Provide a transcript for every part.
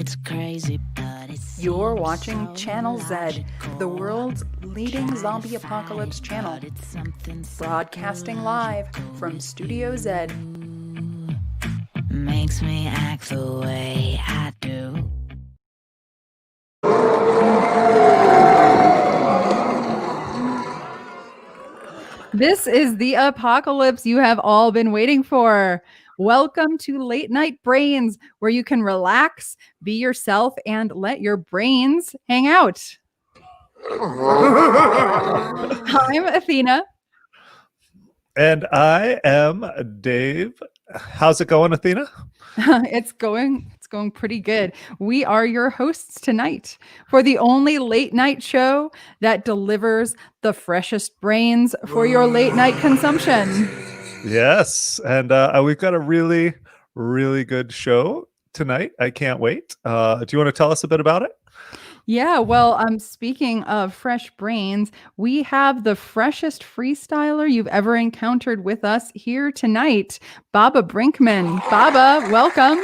it's crazy, but it's You're watching Channel Z, the world's leading zombie apocalypse channel. Broadcasting live from Studio Z. makes me act the way I do. This is the apocalypse you have all been waiting for. Welcome to Late Night Brains, where you can relax, be yourself, and let your brains hang out. I'm Athena. And I am Dave. How's it going, Athena? It's going pretty good. We are your hosts tonight for the only late night show that delivers the freshest brains for your late night consumption. Yes, and we've got a really, really good show tonight. I can't wait. Do you want to tell us a bit about it? Yeah, well, speaking of fresh brains, we have the freshest freestyler you've ever encountered with us here tonight, Baba Brinkman. Baba, welcome.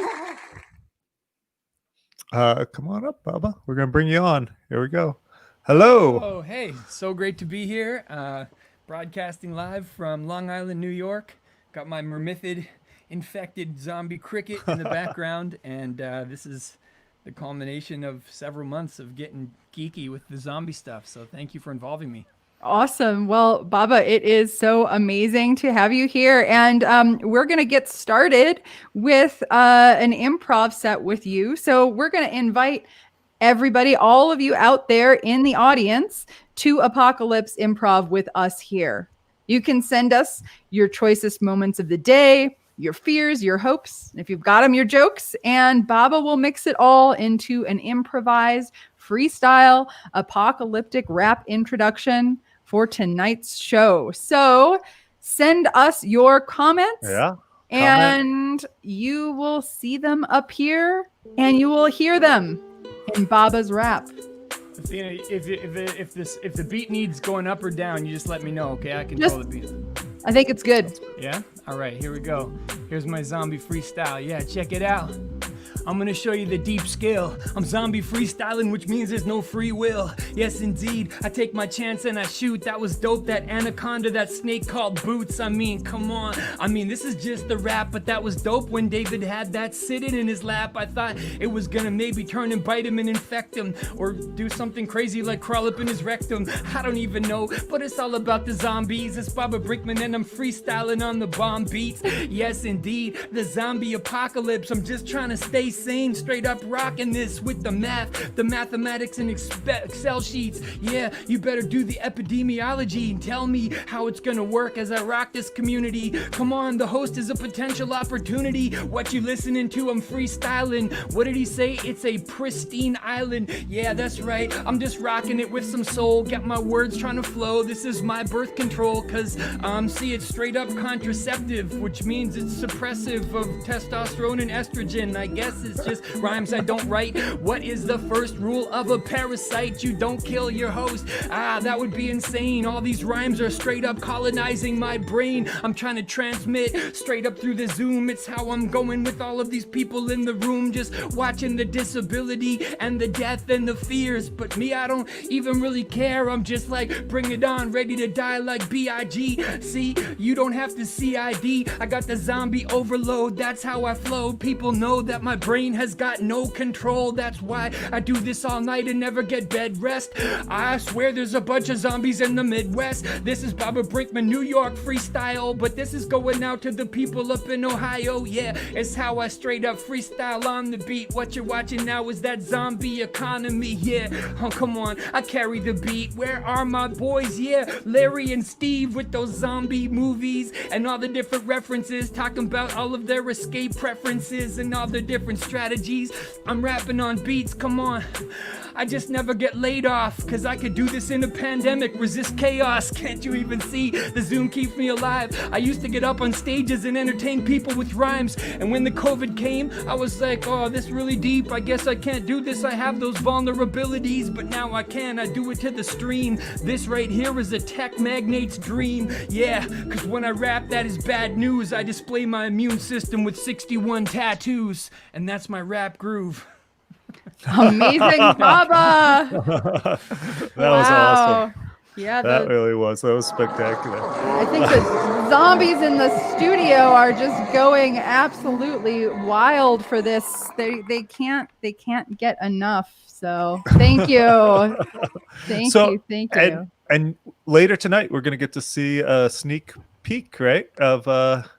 Come on up, Baba. We're going to bring you on. Here we go. Hello. Oh, hey. So great to be here. Broadcasting live from Long Island, New York. Got my myrmidid infected zombie cricket in the background. And this is the culmination of several months of getting geeky with the zombie stuff. So thank you for involving me. Awesome. Well, Baba, it is so amazing to have you here. And we're going to get started with an improv set with you. So we're going to invite everybody, all of you out there in the audience, to Apocalypse Improv with us here. You can send us your choicest moments of the day, your fears, your hopes, if you've got them, your jokes, and Baba will mix it all into an improvised, freestyle, apocalyptic rap introduction for tonight's show. So send us your comments, and you will see them up here, and you will hear them in Baba's rap. Athena, if the beat needs going up or down, you just let me know, okay? I control the beat. I think it's good. Yeah? All right, here we go. Here's my zombie freestyle. Yeah, check it out. I'm gonna show you the deep skill. I'm zombie freestyling, which means there's no free will. Yes, indeed, I take my chance and I shoot. That was dope, that anaconda, that snake called Boots. I mean, come on. I mean, this is just the rap, but that was dope when David had that sitting in his lap. I thought it was gonna maybe turn and bite him and infect him, or do something crazy like crawl up in his rectum. I don't even know, but it's all about the zombies. It's Baba Brinkman and I'm freestyling on the bomb beats. Yes, indeed, the zombie apocalypse. I'm just trying to stay sane, straight up rocking this with the math, the mathematics and Excel sheets. Yeah, you better do the epidemiology and tell me how it's gonna work as I rock this community. Come on, the host is a potential opportunity. What you listening to? I'm freestyling. What did he say? It's a pristine island. Yeah, that's right. I'm just rocking it with some soul. Get my words trying to flow. This is my birth control, cause see, it's straight up contraceptive, which means it's suppressive of testosterone and estrogen. I guess it's just rhymes I don't write. What is the first rule of a parasite? You don't kill your host. That would be insane. All these rhymes are straight up colonizing my brain. I'm trying to transmit straight up through the Zoom. It's how I'm going with all of these people in the room, just watching the disability and the death and the fears. But me, I don't even really care. I'm just like, bring it on, ready to die like B.I.G. See, you don't have to CID. I got the zombie overload. That's how I flow. People know that my brain has got no control. That's why I do this all night and never get bed rest. I swear there's a bunch of zombies in the Midwest. This is Baba Brinkman, New York freestyle, but this is going out to the people up in Ohio. Yeah, it's how I straight up freestyle on the beat. What you're watching now is that zombie economy. Yeah, oh come on, I carry the beat. Where are my boys? Yeah, Larry and Steve with those zombie movies and all the different references, talking about all of their escape preferences and all the different strategies. I'm rapping on beats, come on. I just never get laid off, cause I could do this in a pandemic, resist chaos. Can't you even see? The Zoom keeps me alive. I used to get up on stages and entertain people with rhymes, and when the COVID came, I was like, oh, this really deep. I guess I can't do this. I have those vulnerabilities, but now I can. I do it to the stream. This right here is a tech magnate's dream. Yeah, cause when I rap, that is bad news. I display my immune system with 61 tattoos, and that's my rap groove. Amazing, Baba. That was awesome. Yeah, That really was. That was spectacular. I think the zombies in the studio are just going absolutely wild for this. They can't get enough. So thank you. Thank you. And later tonight we're gonna get to see a sneak peek, right, of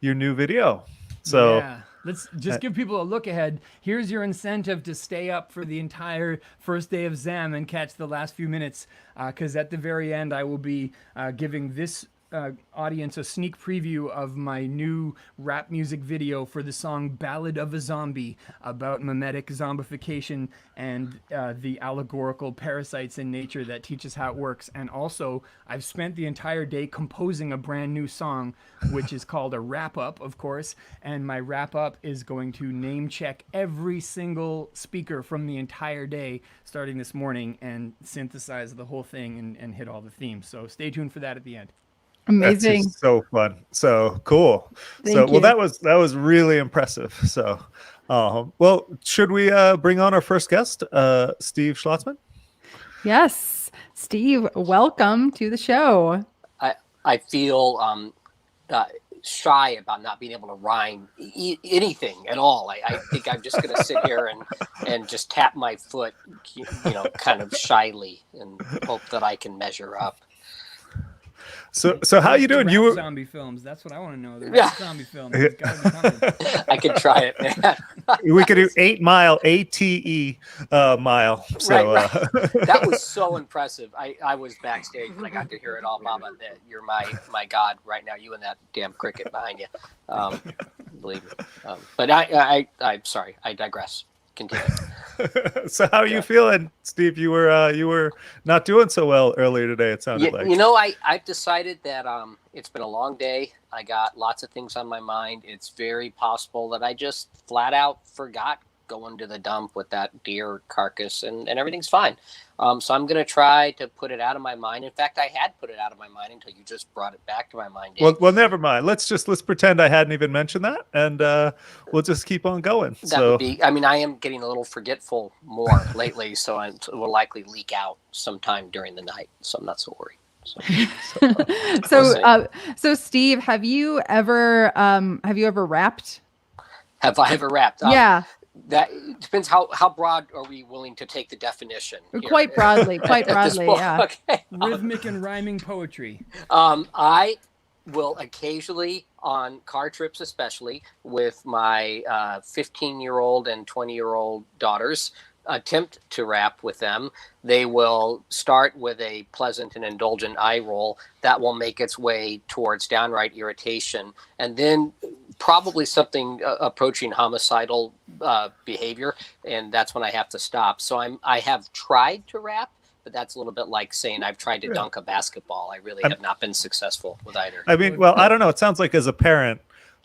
your new video. So yeah. Let's just give people a look ahead. Here's your incentive to stay up for the entire first day of ZAM and catch the last few minutes, because at the very end I will be giving this audience a sneak preview of my new rap music video for the song Ballad of a Zombie, about mimetic zombification and the allegorical parasites in nature that teach us how it works. And also, I've spent the entire day composing a brand new song, which is called a wrap up, of course. And my wrap up is going to name check every single speaker from the entire day, starting this morning, and synthesize the whole thing and hit all the themes. So stay tuned for that at the end. Amazing. That's so fun. So cool. Thank you. That was really impressive. So well, should we bring on our first guest, Steve Schlozman? Yes. Steve, welcome to the show. I feel shy about not being able to rhyme anything at all. I think I'm just going to sit here and just tap my foot, kind of shyly, and hope that I can measure up. So how you doing? You were zombie films. That's what I want to know. The zombie films. It's gotta be coming. I can try it, man. We could do 8 Mile, ATE mile. So right. That was so impressive. I was backstage and I got to hear it all, Baba. That you're my god right now. You and that damn cricket behind you. Believe me. But I'm sorry. I digress. Continue. So how are you feeling, Steve? You were not doing so well earlier today, it sounded like. I've decided that it's been a long day. I got lots of things on my mind. It's very possible that I just flat out forgot going to the dump with that deer carcass, and everything's fine. So I'm going to try to put it out of my mind. In fact, I had put it out of my mind until you just brought it back to my mind, Dave. Well, never mind. Let's pretend I hadn't even mentioned that, and we'll just keep on going. Would be, I am getting a little forgetful more lately, so it will likely leak out sometime during the night. So I'm not so worried. So Steve, have you ever rapped? Have I ever rapped? Yeah. That depends how broad are we willing to take the definition here? Quite broadly, yeah. Okay. Rhythmic and rhyming poetry. I will occasionally, on car trips especially, with my 15-year-old and 20-year-old daughters, attempt to rap with them. They will start with a pleasant and indulgent eye roll that will make its way towards downright irritation, and then probably something approaching homicidal behavior, and that's when I have to stop. So I have tried to rap, but that's a little bit like saying I've tried to dunk a basketball. I really have not been successful with either. I mean, well, I don't know. It sounds like as a parent,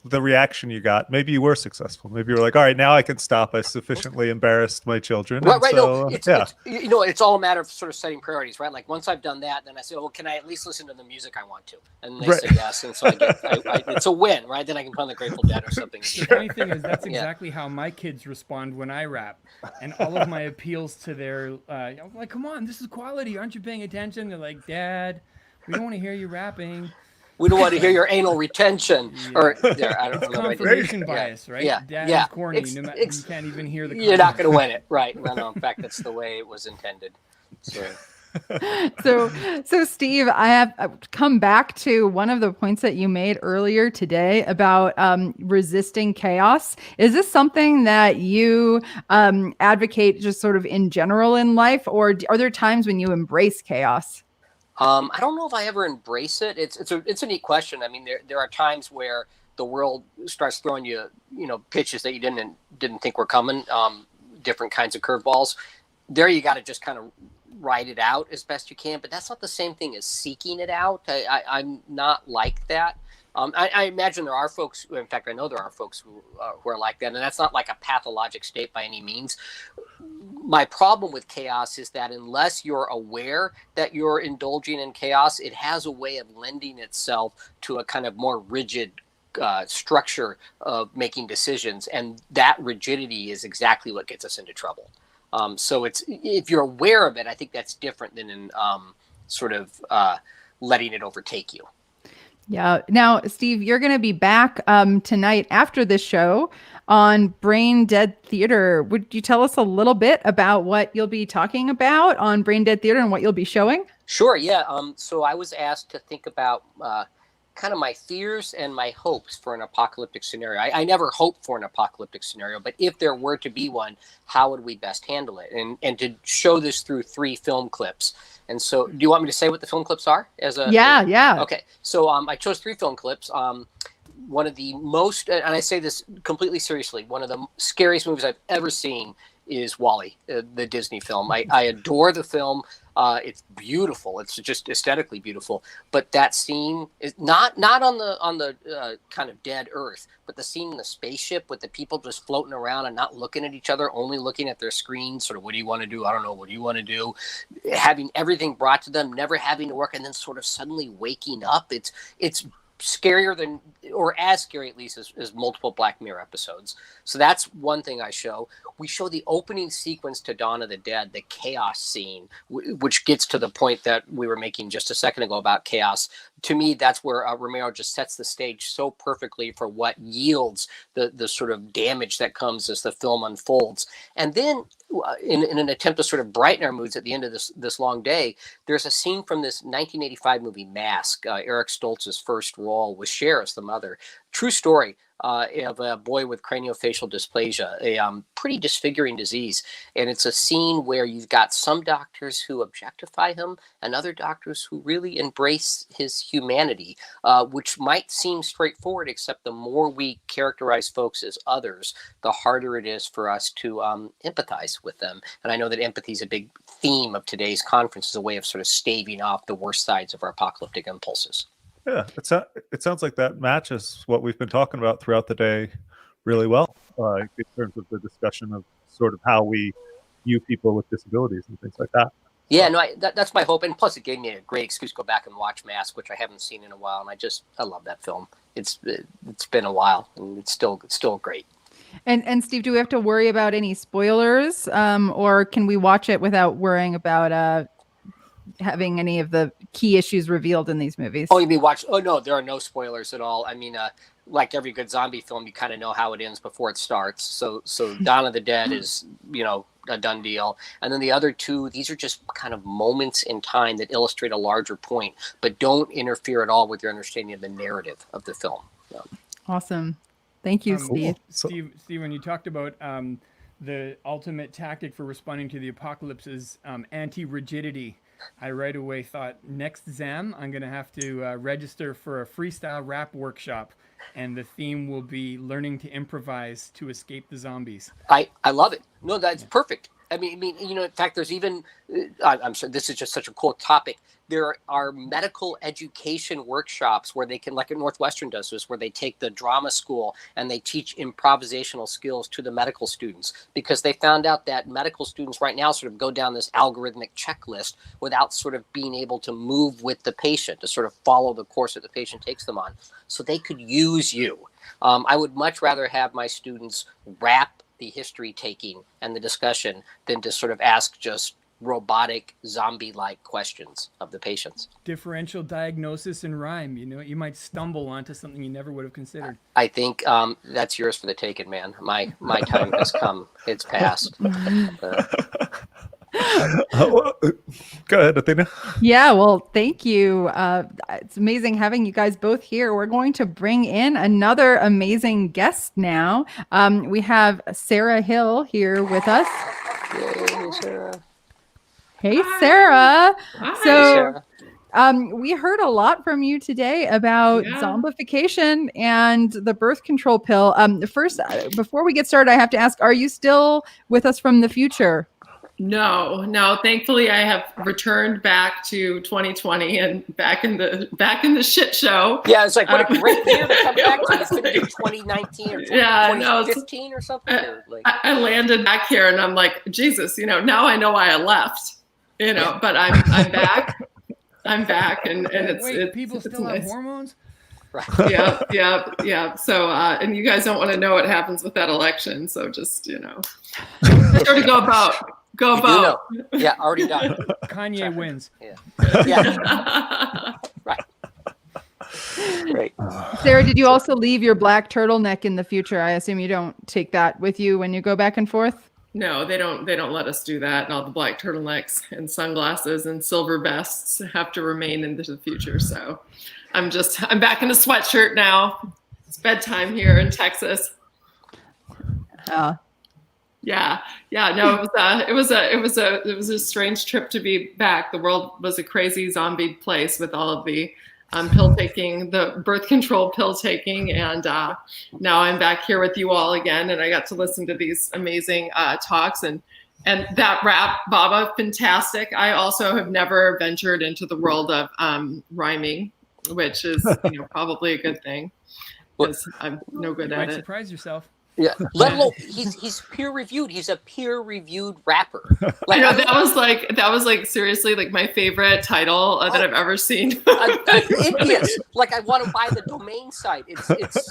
the reaction you got, maybe you were successful. Maybe you were like, all right, now I can stop. I sufficiently embarrassed my children. Right. So, it's all a matter of sort of setting priorities, right? Like once I've done that, then I say, well, can I at least listen to the music I want to? And they say yes. And so it's a win, right? Then I can put on the Grateful Dead or something. The funny thing is that's exactly how my kids respond when I rap. And all of my appeals to their, I'm like, come on, this is quality. Aren't you paying attention? They're like, Dad, we don't want to hear you rapping. We don't want to hear your anal retention, or I don't know. Confirmation bias, right? Yeah, Dad is corny. You can't even hear the. You're not going to win it, right? No. In fact, that's the way it was intended. So Steve, I have come back to one of the points that you made earlier today about resisting chaos. Is this something that you advocate just sort of in general in life, or are there times when you embrace chaos? I don't know if I ever embrace it. It's a neat question. I mean, there are times where the world starts throwing you, pitches that you didn't think were coming, different kinds of curveballs. There you got to just kind of ride it out as best you can, but that's not the same thing as seeking it out. I'm not like that. I imagine there are folks, in fact, I know there are folks who are like that, and that's not like a pathologic state by any means. My problem with chaos is that unless you're aware that you're indulging in chaos, it has a way of lending itself to a kind of more rigid structure of making decisions, and that rigidity is exactly what gets us into trouble. So it's, if you're aware of it, I think that's different than in sort of letting it overtake you. Yeah. Now, Steve, you're going to be back tonight after this show on Brain Dead Theater. Would you tell us a little bit about what you'll be talking about on Brain Dead Theater and what you'll be showing? Sure. Yeah. So I was asked to think about kind of my fears and my hopes for an apocalyptic scenario. I never hope for an apocalyptic scenario, but if there were to be one, how would we best handle it? And to show this through 3 film clips. And so, do you want me to say what the film clips are? Yeah. Okay. So I chose 3 film clips. One of the most, and I say this completely seriously, one of the scariest movies I've ever seen is WALL-E, the Disney film. I adore the film. It's beautiful. It's just aesthetically beautiful. But that scene is not on the kind of dead Earth, but the scene in the spaceship with the people just floating around and not looking at each other, only looking at their screens. Sort of, what do you want to do? I don't know. What do you want to do? Having everything brought to them, never having to work, and then sort of suddenly waking up. It's scarier than, or as scary at least, as multiple Black Mirror episodes. So that's one thing I show. We show the opening sequence to Dawn of the Dead, the chaos scene, which gets to the point that we were making just a second ago about chaos. To me, that's where Romero just sets the stage so perfectly for what yields the sort of damage that comes as the film unfolds. And then in an attempt to sort of brighten our moods at the end of this long day, there's a scene from this 1985 movie Mask, Eric Stoltz's first role with Cher as the mother. True story of a boy with craniofacial dysplasia, a pretty disfiguring disease. And it's a scene where you've got some doctors who objectify him and other doctors who really embrace his humanity, which might seem straightforward, except the more we characterize folks as others, the harder it is for us to empathize with them. And I know that empathy is a big theme of today's conference, as a way of sort of staving off the worst sides of our apocalyptic impulses. Yeah, it sounds like that matches what we've been talking about throughout the day really well, in terms of the discussion of sort of how we view people with disabilities and things like that. Yeah, no, that's my hope. And plus, it gave me a great excuse to go back and watch Mask, which I haven't seen in a while. And I love that film. It's been a while, and it's still great. And Steve, do we have to worry about any spoilers, or can we watch it without worrying about having any of the key issues revealed in these movies? Oh, you mean watch? Oh no, there are no spoilers at all. I mean, like every good zombie film, you kind of know how it ends before it starts. So Dawn of the Dead is, a done deal. And then the other 2, these are just kind of moments in time that illustrate a larger point, but don't interfere at all with your understanding of the narrative of the film. Yeah. Awesome. Thank you, Steve. Steve, when you talked about the ultimate tactic for responding to the apocalypse is anti-rigidity, I right away thought, next Zam, I'm going to have to register for a freestyle rap workshop, and the theme will be learning to improvise to escape the zombies. I love it. No, that's perfect. I mean, in fact, there's even, I'm sorry, this is just such a cool topic. There are medical education workshops where they can, like at Northwestern does this, where they take the drama school and they teach improvisational skills to the medical students, because they found out that medical students right now sort of go down this algorithmic checklist without sort of being able to move with the patient, to sort of follow the course that the patient takes them on. So they could use you. I would much rather have my students rap the history taking and the discussion than to sort of ask just robotic zombie-like questions of the patients. Differential diagnosis and rhyme, you might stumble onto something you never would have considered. I think that's yours for the taking, man. My time has come. It's passed. Go ahead, Athena. Yeah, well, thank you. It's amazing having you guys both here. We're going to bring in another amazing guest now. We have Sarah Hill here with us. Yay, Sarah. Hey, Sarah. Hi. So we heard a lot from you today about zombification and the birth control pill. First, before we get started, I have to ask, are you still with us from the future? No. Thankfully, I have returned back to 2020 and back in the shit show. Yeah, it's like, what a great year to come back to. It's going to be 2019 or 2015 or something. I landed back here and I'm like, Jesus, now I know why I left. But I'm back. I'm back, and it's people it's still nice. have hormones. Right. Yeah. So, and you guys don't want to know what happens with that election, so just sure to go about Go You do vote. know. Yeah, already done. Kanye wins. Yeah. Yeah. Right. Great. Sarah, did you also leave your black turtleneck in the future? I assume you don't take that with you when you go back and forth. No, they don't let us do that. And all the black turtlenecks and sunglasses and silver vests have to remain into the future. So I'm back in a sweatshirt now. It's bedtime here in Texas. Yeah. No, it was a strange trip to be back. The world was a crazy zombie place with all of the pill taking, the birth control pill taking, and now I'm back here with you all again, and I got to listen to these amazing talks and that rap, Baba, fantastic. I also have never ventured into the world of rhyming, which is probably a good thing because I'm no good You at might it. surprise yourself. Yeah. Let alone he's peer reviewed. He's a peer reviewed rapper. I know that was like seriously like my favorite title that I've ever seen. It is. Like I want to buy the domain site. It's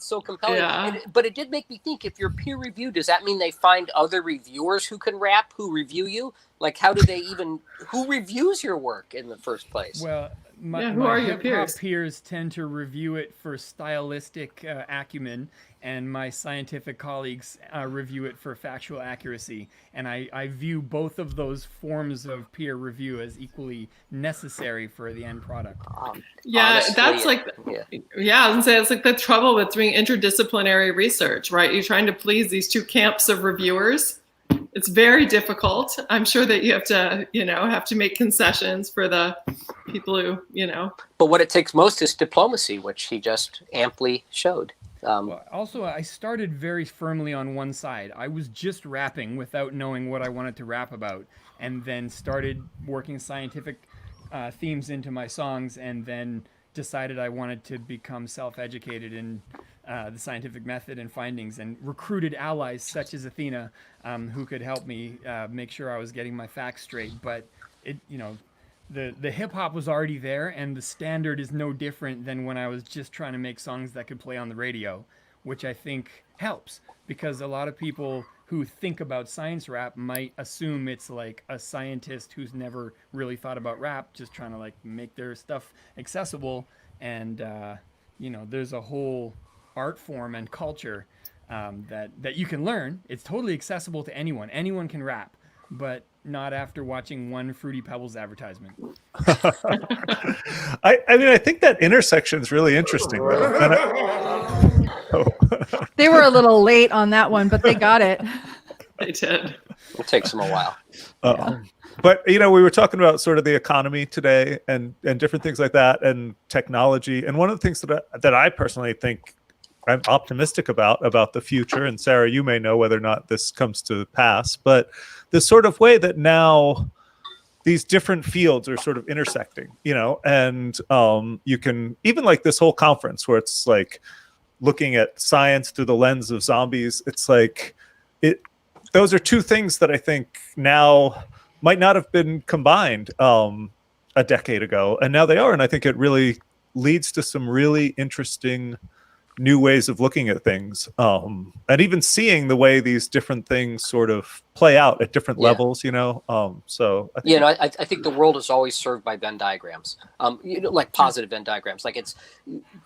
so compelling. Yeah. But it did make me think, if you're peer reviewed, does that mean they find other reviewers who can rap who review you? Like who reviews your work in the first place? Well, who are your hip-hop peers? peers tend to review it for stylistic acumen, and my scientific colleagues review it for factual accuracy. And I view both of those forms of peer review as equally necessary for the end product. Yeah, Honestly, that's like, I was gonna say, it's like the trouble with doing interdisciplinary research, right? You're trying to please these two camps of reviewers. It's very difficult. I'm sure that you have to make concessions for the people who. But what it takes most is diplomacy, which he just amply showed. Well, also, I started very firmly on one side. I was just rapping without knowing what I wanted to rap about, and then started working scientific themes into my songs, and then decided I wanted to become self-educated in the scientific method and findings, and recruited allies such as Athena, who could help me make sure I was getting my facts straight. But the hip hop was already there, and the standard is no different than when I was just trying to make songs that could play on the radio, which I think helps, because a lot of people who think about science rap might assume it's like a scientist who's never really thought about rap, just trying to like make their stuff accessible. And there's a whole art form and culture that you can learn. It's totally accessible to anyone. Anyone can rap, but not after watching one Fruity Pebbles advertisement. I think that intersection is really interesting. They were a little late on that one, but they got it. They did. It takes them a while. But we were talking about sort of the economy today and different things like that, and technology. And one of the things that I personally think I'm optimistic about the future, and Sarah, you may know whether or not this comes to pass, but this sort of way that now these different fields are sort of intersecting, and you can even like this whole conference where it's like looking at science through the lens of zombies. It's like those are two things that I think now might not have been combined a decade ago, and now they are. And I think it really leads to some really interesting new ways of looking at things, and even seeing the way these different things sort of play out at different levels, so I think the world is always served by Venn diagrams, like positive Venn diagrams. Like it's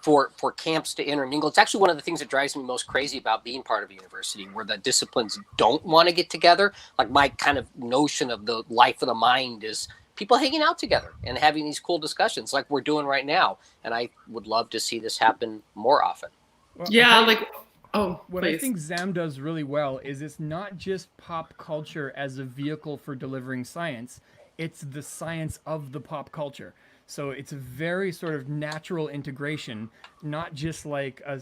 for camps to intermingle. It's actually one of the things that drives me most crazy about being part of a university where the disciplines don't want to get together. Like my kind of notion of the life of the mind is people hanging out together and having these cool discussions like we're doing right now. And I would love to see this happen more often. Well, what please. I think ZAM does really well is it's not just pop culture as a vehicle for delivering science, it's the science of the pop culture. So it's a very sort of natural integration, not just like a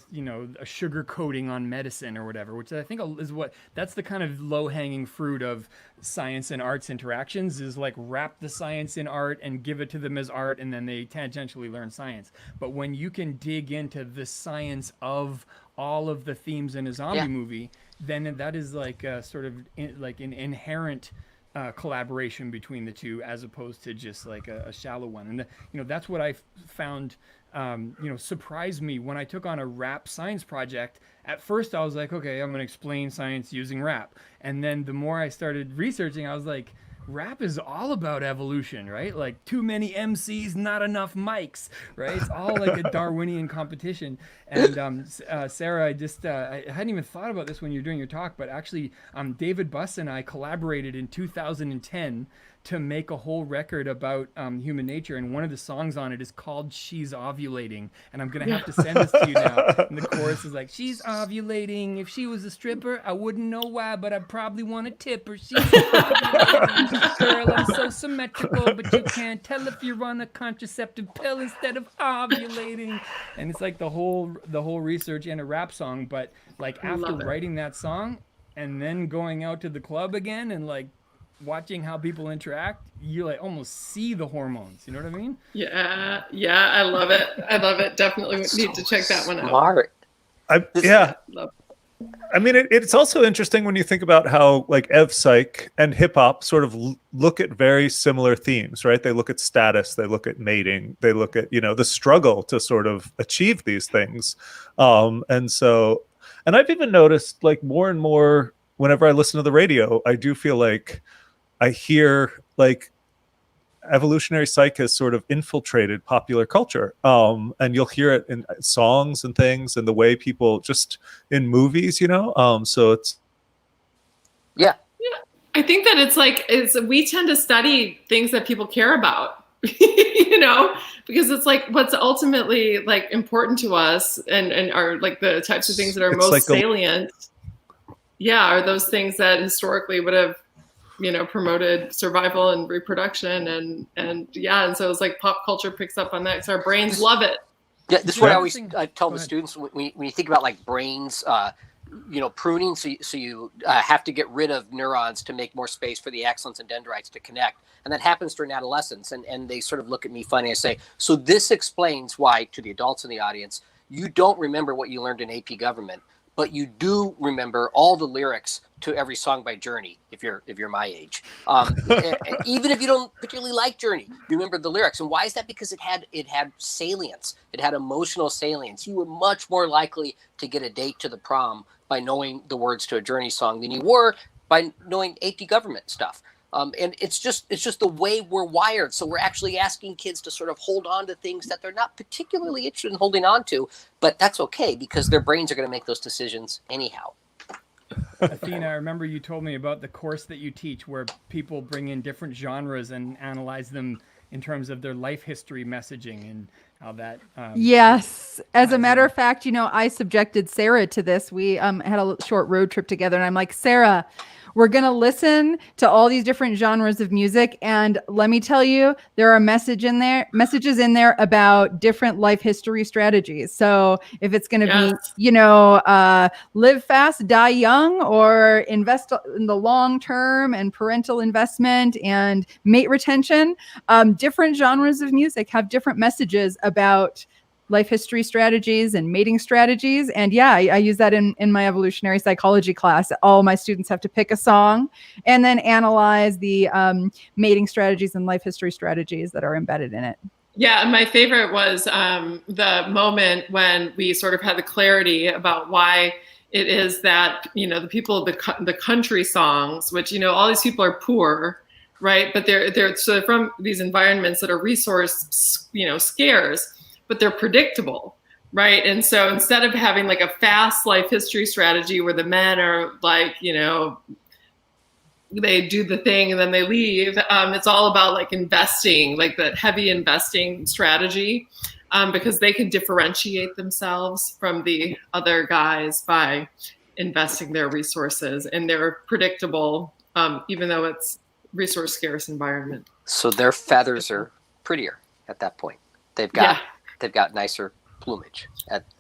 sugar coating on medicine or whatever, which I think is that's the kind of low hanging fruit of science and arts interactions, is like wrap the science in art and give it to them as art, and then they tangentially learn science. But when you can dig into the science of all of the themes in a zombie movie, then that is like a sort of like an inherent collaboration between the two, as opposed to just like a shallow one. And that's what I found surprised me when I took on a rap science project. At first I was like, okay, I'm going to explain science using rap. And then the more I started researching, I was like, rap is all about evolution, right? Like too many MCs, not enough mics, right? It's all like a Darwinian competition. And Sarah, I hadn't even thought about this when you're doing your talk, but actually David Buss and I collaborated in 2010 to make a whole record about human nature, and one of the songs on it is called "She's Ovulating," and I'm gonna have to send this to you now. And the chorus is like, "She's ovulating. If she was a stripper, I wouldn't know why, but I'd probably want to tip her. She's ovulating. Girl, I'm so symmetrical, but you can't tell if you're on a contraceptive pill instead of ovulating." And it's like the whole research in a rap song, but like after writing that song and then going out to the club again and like watching how people interact, you like almost see the hormones. You know what I mean? Yeah, I love it. Definitely need to check that one out. Smart. I mean, it's also interesting when you think about how like Ev Psych and hip hop sort of look at very similar themes, right? They look at status, they look at mating, they look at, the struggle to sort of achieve these things. And I've even noticed like more and more whenever I listen to the radio, I do feel like I hear like evolutionary psych has sort of infiltrated popular culture. And you'll hear it in songs and things and the way people just in movies, so it's. Yeah. I think that we tend to study things that people care about, because it's like what's ultimately like important to us and are like the types of things that are most like salient. Are those things that historically would have, promoted survival and reproduction and so it's like pop culture picks up on that because our brains love it. Yeah, this is what I always tell the students when you think about like brains, pruning. So you have to get rid of neurons to make more space for the axons and dendrites to connect. And that happens during adolescence. And they sort of look at me funny and say, so this explains why, to the adults in the audience, you don't remember what you learned in AP Government, but you do remember all the lyrics to every song by Journey, if you're my age. Even if you don't particularly like Journey, you remember the lyrics. And why is that? Because it had salience. It had emotional salience. You were much more likely to get a date to the prom by knowing the words to a Journey song than you were by knowing AP Government stuff. And it's just the way we're wired. So we're actually asking kids to sort of hold on to things that they're not particularly interested in holding on to, but that's okay because their brains are going to make those decisions anyhow. Athena, I remember you told me about the course that you teach where people bring in different genres and analyze them in terms of their life history messaging and how that. Yes. As a matter of fact, I subjected Sarah to this. We had a short road trip together and I'm like, Sarah, we're going to listen to all these different genres of music. And let me tell you, there are messages in there about different life history strategies. So if it's going to be, live fast, die young, or invest in the long term and parental investment and mate retention, different genres of music have different messages about life history strategies and mating strategies. And I use that in my evolutionary psychology class. All my students have to pick a song and then analyze the mating strategies and life history strategies that are embedded in it. Yeah, my favorite was the moment when we sort of had the clarity about why it is that, the people, the country songs, which, all these people are poor, right? But they're from these environments that are resource, scarce, but they're predictable, right? And so instead of having like a fast life history strategy where the men are like, they do the thing and then they leave, it's all about like investing, like that heavy investing strategy, because they can differentiate themselves from the other guys by investing their resources, and they're predictable, even though it's resource scarce environment. So their feathers are prettier at that point. They've got nicer plumage.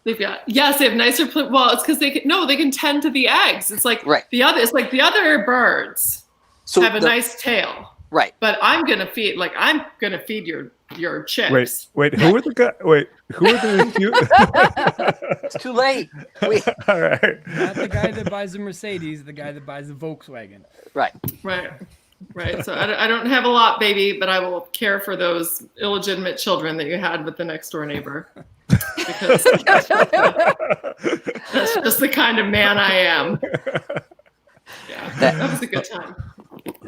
They have nicer plumage. Well, it's because they can tend to the eggs. It's like the other birds have a nice tail. Right. But I'm gonna feed your chicks. Wait, who are the guys? Who are the It's too late. All right. Not the guy that buys a Mercedes, the guy that buys a Volkswagen. Right. Right. So I don't have a lot, baby, but I will care for those illegitimate children that you had with the next door neighbor. Because that's just the kind of man I am. Yeah, that was a good time.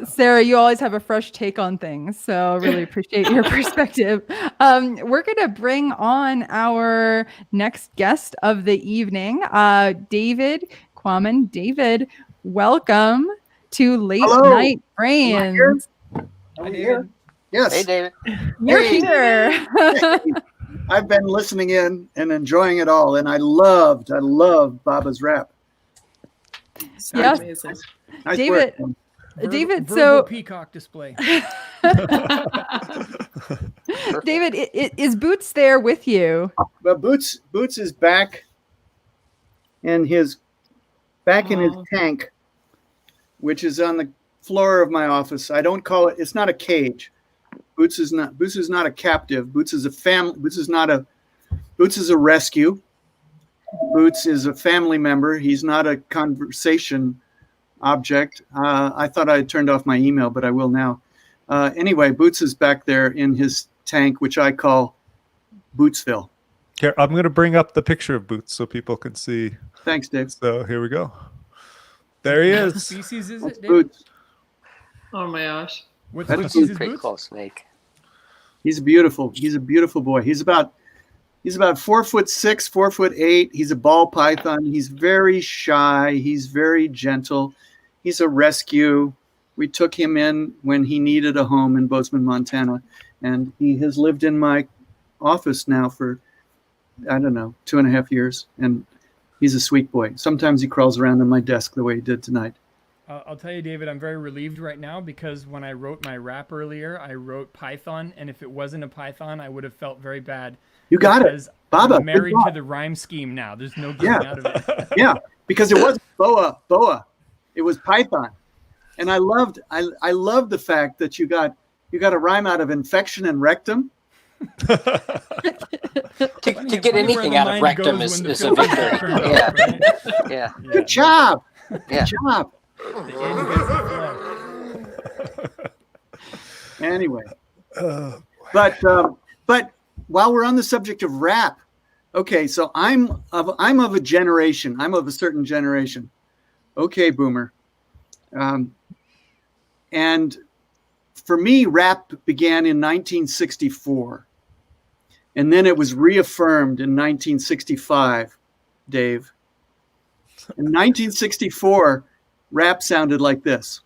Sarah, you always have a fresh take on things, so I really appreciate your perspective. We're going to bring on our next guest of the evening, David Quammen. David, welcome to Late Hello. Night Brains. Are we here? Yes. Hey, David. You're Hey. here. I've been listening in and enjoying it all, and I love Baba's rap. So Yes. amazing. Nice David, work. David, Verbal so peacock display. David, is Boots there with you? But Boots is back in his tank, which is on the floor of my office. I don't call it. It's not a cage. Boots is not a captive. Boots is a family. Boots is a rescue. Boots is a family member. He's not a conversation object. I thought I had turned off my email, but I will now. Anyway, Boots is back there in his tank, which I call Bootsville. Here, I'm going to bring up the picture of Boots so people can see. Thanks, Dave. So here we go. There he What is. species is That's it, David? Boots. Oh my gosh. What That's species is Pretty Boots? close, snake. He's a beautiful boy. He's about 4'6", 4'8". He's a ball python. He's very shy. He's very gentle. He's a rescue. We took him in when he needed a home in Bozeman, Montana, and he has lived in my office now for, I don't know, 2.5 years, and he's a sweet boy. Sometimes he crawls around on my desk the way he did tonight. I'll tell you, David, I'm very relieved right now because when I wrote my rap earlier, I wrote Python, and if it wasn't a Python, I would have felt very bad. You got it, Because Baba. I'm married good to job. the rhyme scheme now. There's no getting Yeah. out of it. Yeah, because it wasn't boa. It was python, and I loved the fact that you got a rhyme out of infection and rectum. To get anything out of rectum is a victory. Yeah. Yeah. Good job. Yeah. Good job. The end gets the flesh. Anyway, but while we're on the subject of rap, okay, so I'm of a generation. I'm of a certain generation. Okay, boomer. And for me, rap began in 1964. And then it was reaffirmed in 1965, Dave. In 1964, rap sounded like this.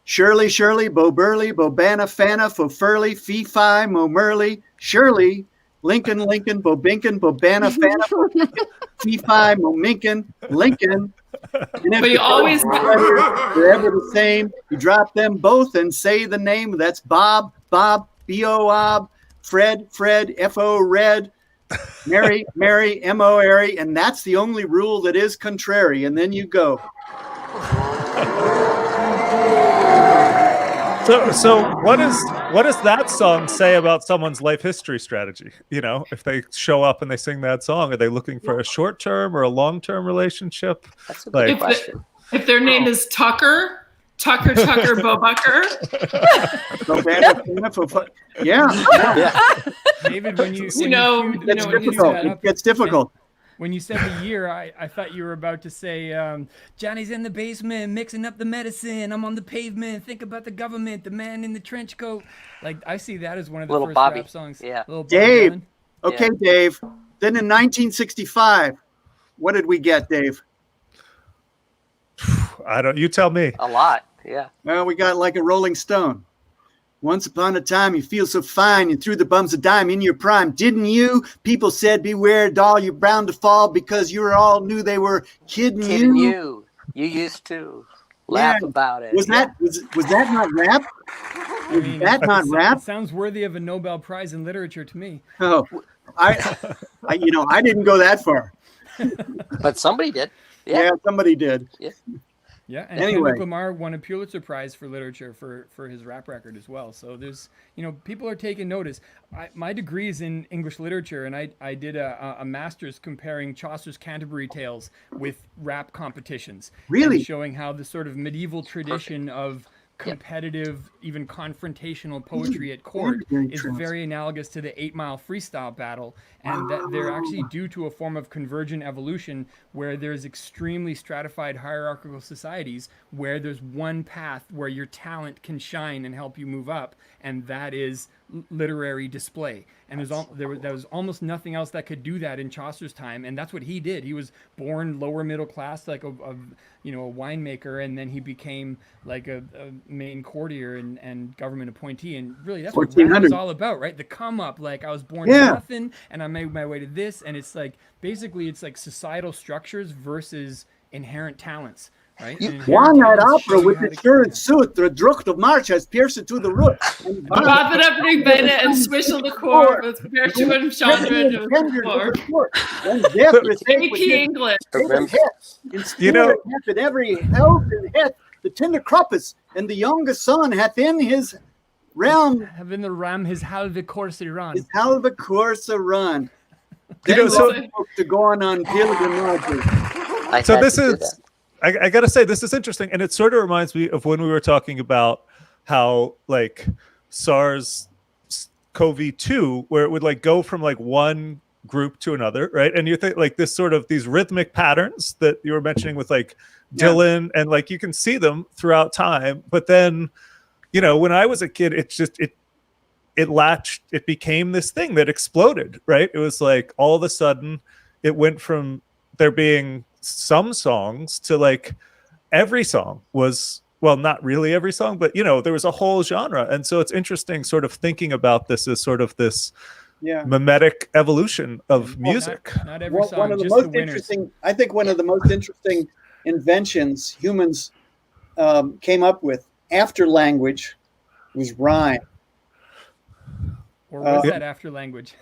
Shirley, Shirley, Bo Burley, Bo Banna, Fanna, Fo Furley, Fee Fi, Mo Murley, Shirley, Lincoln, Lincoln, Bo Binkin, Bo Banna, Fanna, Fee Fi, Mo Minkin, Lincoln. And if But you the always- they're ever the same, you drop them both and say the name. That's Bob, B-O-B, Fred, F-O, Red, Mary, M-O, Airy, and that's the only rule that is contrary. And then you go. So what does that song say about someone's life history strategy? You know, if they show up and they sing that song, are they looking for a short-term or a long-term relationship? That's a good question. If their name is Tucker Bobucker. Yeah. David, when you It's when you difficult. set It up- gets difficult. When you said the year, I thought you were about to say, Johnny's in the basement mixing up the medicine. I'm on the pavement. Think about the government. The man in the trench coat. Like, I see that as one of the Little first Bobby. rap songs. Yeah. Little Bobby Dave. Dylan. Okay, Yeah. Dave. Then in 1965, what did we get, Dave? You tell me. A lot. Yeah. Well, we got like a Rolling Stone. Once upon a time, you feel so fine. You threw the bums a dime in your prime, didn't you? People said, beware, doll, you're bound to fall because you all knew they were kidding Kidding you. you. You used to laugh Yeah. about it. Was that not rap? Was that not rap? It sounds worthy of a Nobel Prize in literature to me. Oh, I didn't go that far. But somebody did. Yeah, somebody did. Yeah. Yeah, and Anyway. Kendrick Lamar won a Pulitzer Prize for literature for his rap record as well. So there's, people are taking notice. My degree is in English literature, and I did a master's comparing Chaucer's Canterbury Tales with rap competitions. Really? And showing how the sort of medieval tradition of competitive, even confrontational poetry at court is very analogous to the 8 Mile freestyle battle, and that they're actually due to a form of convergent evolution where there's extremely stratified hierarchical societies where there's one path where your talent can shine and help you move up, and that is literary display. And there was almost nothing else that could do that in Chaucer's time, and that's what he did. He was born lower middle class, like a winemaker, and then he became like a main courtier and government appointee, and really that's what rap is all about, right? The come up, like I was born to nothing and I made my way to this, and it's like basically it's like societal structures versus inherent talents. Right? One night opera with the shirt suit, the drucht of March has pierced to the root. Wrap it up, Nick Bennett, and swishel the core with Bertrand Chandra to the floor. Key English. In every health and health, the tender croppus, and the youngest son hath in his realm. Have in the ram his halve course run. His halve course run. To go on pilgrimage. So this is. I got to say, this is interesting. And it sort of reminds me of when we were talking about how like SARS-CoV-2, where it would like go from like one group to another, right? And you think like this sort of these rhythmic patterns that you were mentioning with like Dylan, and like you can see them throughout time. But then, when I was a kid, it became this thing that exploded, right? It was like all of a sudden it went from there being some songs to like every song was, well, not really every song, but there was a whole genre. And so it's interesting sort of thinking about this as sort of this mimetic evolution of music. Not every song, one of the just most the interesting, I think one of the most interesting inventions humans came up with after language was rhyme. Or was that after language?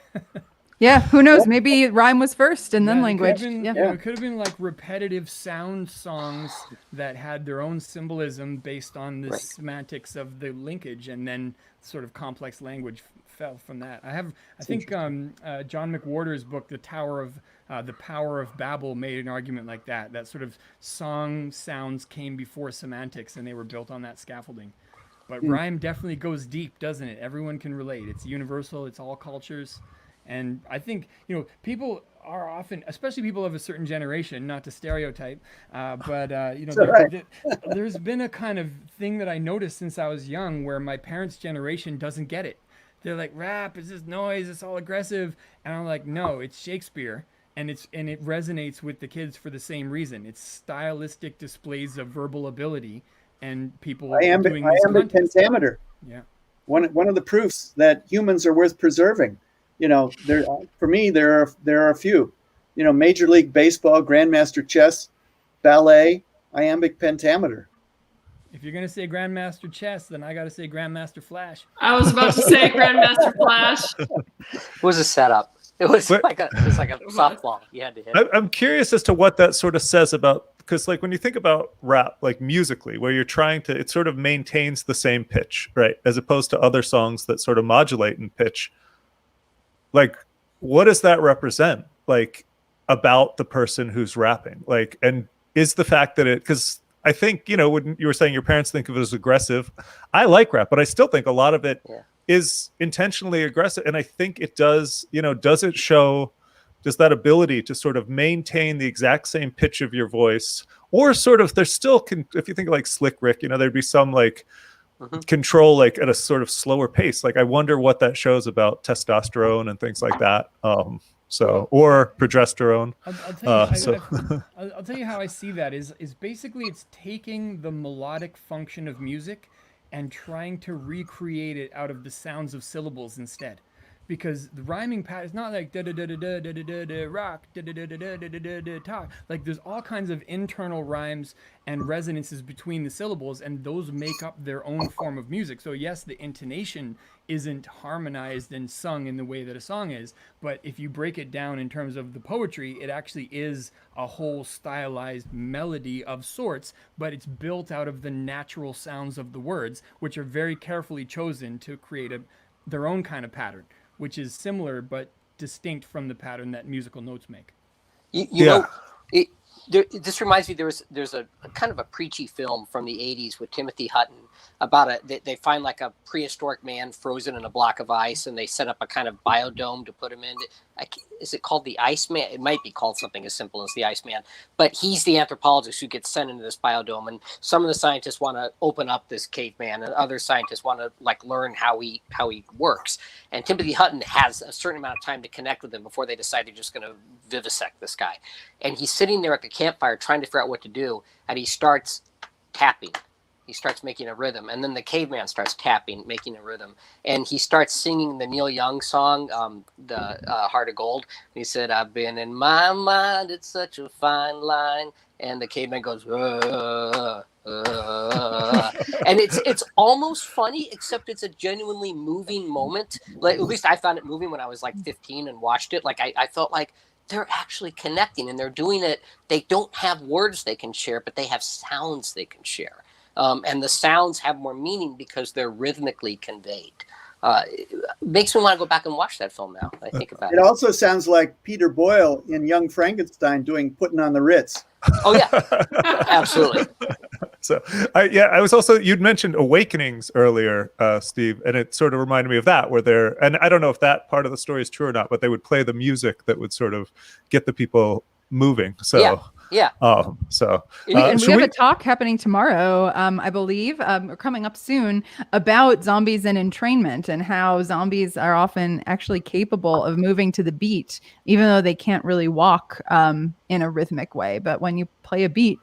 Yeah, who knows? Maybe rhyme was first and then language. It could have been like repetitive sound songs that had their own symbolism based on the semantics of the linkage, and then sort of complex language fell from that. I think John McWhorter's book, The Power of Babel, made an argument like that. That sort of song sounds came before semantics, and they were built on that scaffolding. But rhyme definitely goes deep, doesn't it? Everyone can relate. It's universal. It's all cultures. And I think, people are often, especially people of a certain generation, not to stereotype, there's been a kind of thing that I noticed since I was young where my parents' generation doesn't get it. They're like, rap, it's just noise, it's all aggressive. And I'm like, no, it's Shakespeare. And it resonates with the kids for the same reason. It's stylistic displays of verbal ability, and people doing this iambic pentameter. Yeah. One of the proofs that humans are worth preserving. For me, there are a few. Major League Baseball, Grandmaster Chess, ballet, iambic pentameter. If you're gonna say Grandmaster Chess, then I gotta say Grandmaster Flash. I was about to say Grandmaster Flash. It was a setup. It was like a softball you had to hit. I'm curious as to what that sort of says about, because like when you think about rap, like musically, where you're trying to, it sort of maintains the same pitch, right? As opposed to other songs that sort of modulate in pitch. Like, what does that represent? Like, about the person who's rapping? Like, and is the fact that because I think, when you were saying your parents think of it as aggressive, I like rap, but I still think a lot of it is intentionally aggressive. And I think it does, does that ability to sort of maintain the exact same pitch of your voice, or sort of, there's still, if you think of like Slick Rick, there'd be some like control, like at a sort of slower pace. Like, I wonder what that shows about testosterone and things like that. Or progesterone. I'll tell you how I see that is basically it's taking the melodic function of music and trying to recreate it out of the sounds of syllables instead. because the rhyming pattern is not like da da da da da da da da rock da da da da da da da da talk. Like there's all kinds of internal rhymes and resonances between the syllables, and those make up their own form of music. So yes, the intonation isn't harmonized and sung in the way that a song is, but if you break it down in terms of the poetry, it actually is a whole stylized melody of sorts, but it's built out of the natural sounds of the words, which are very carefully chosen to create their own kind of pattern, which is similar but distinct from the pattern that musical notes make. You know, this reminds me, there's a kind of a preachy film from the 80s with Timothy Hutton about they find like a prehistoric man frozen in a block of ice, and they set up a kind of biodome to put him in. Is it called the Iceman? It might be called something as simple as the Iceman, but he's the anthropologist who gets sent into this biodome, and some of the scientists want to open up this caveman, and other scientists want to like learn how he works. And Timothy Hutton has a certain amount of time to connect with him before they decide they're just going to vivisect this guy. And he's sitting there at the campfire trying to figure out what to do, and he starts tapping. He starts making a rhythm, and then the caveman starts tapping, making a rhythm, and he starts singing the Neil Young song, the Heart of Gold. And he said, "I've been in my mind, it's such a fine line," and the caveman goes, and it's almost funny, except it's a genuinely moving moment. Like at least I found it moving when I was like 15 and watched it. Like I felt like they're actually connecting, and they're doing it. They don't have words they can share, but they have sounds they can share. And the sounds have more meaning because they're rhythmically conveyed. It makes me want to go back and watch that film now. I think about it. It also sounds like Peter Boyle in Young Frankenstein putting on the Ritz. Oh yeah, absolutely. So I was also, you'd mentioned awakenings earlier, Steve, and it sort of reminded me of that, where they're, and I don't know if that part of the story is true or not, but they would play the music that would sort of get the people moving. So yeah. And we have a talk happening tomorrow, I believe, or coming up soon, about zombies and entrainment, and how zombies are often actually capable of moving to the beat, even though they can't really walk in a rhythmic way. But when you play a beat,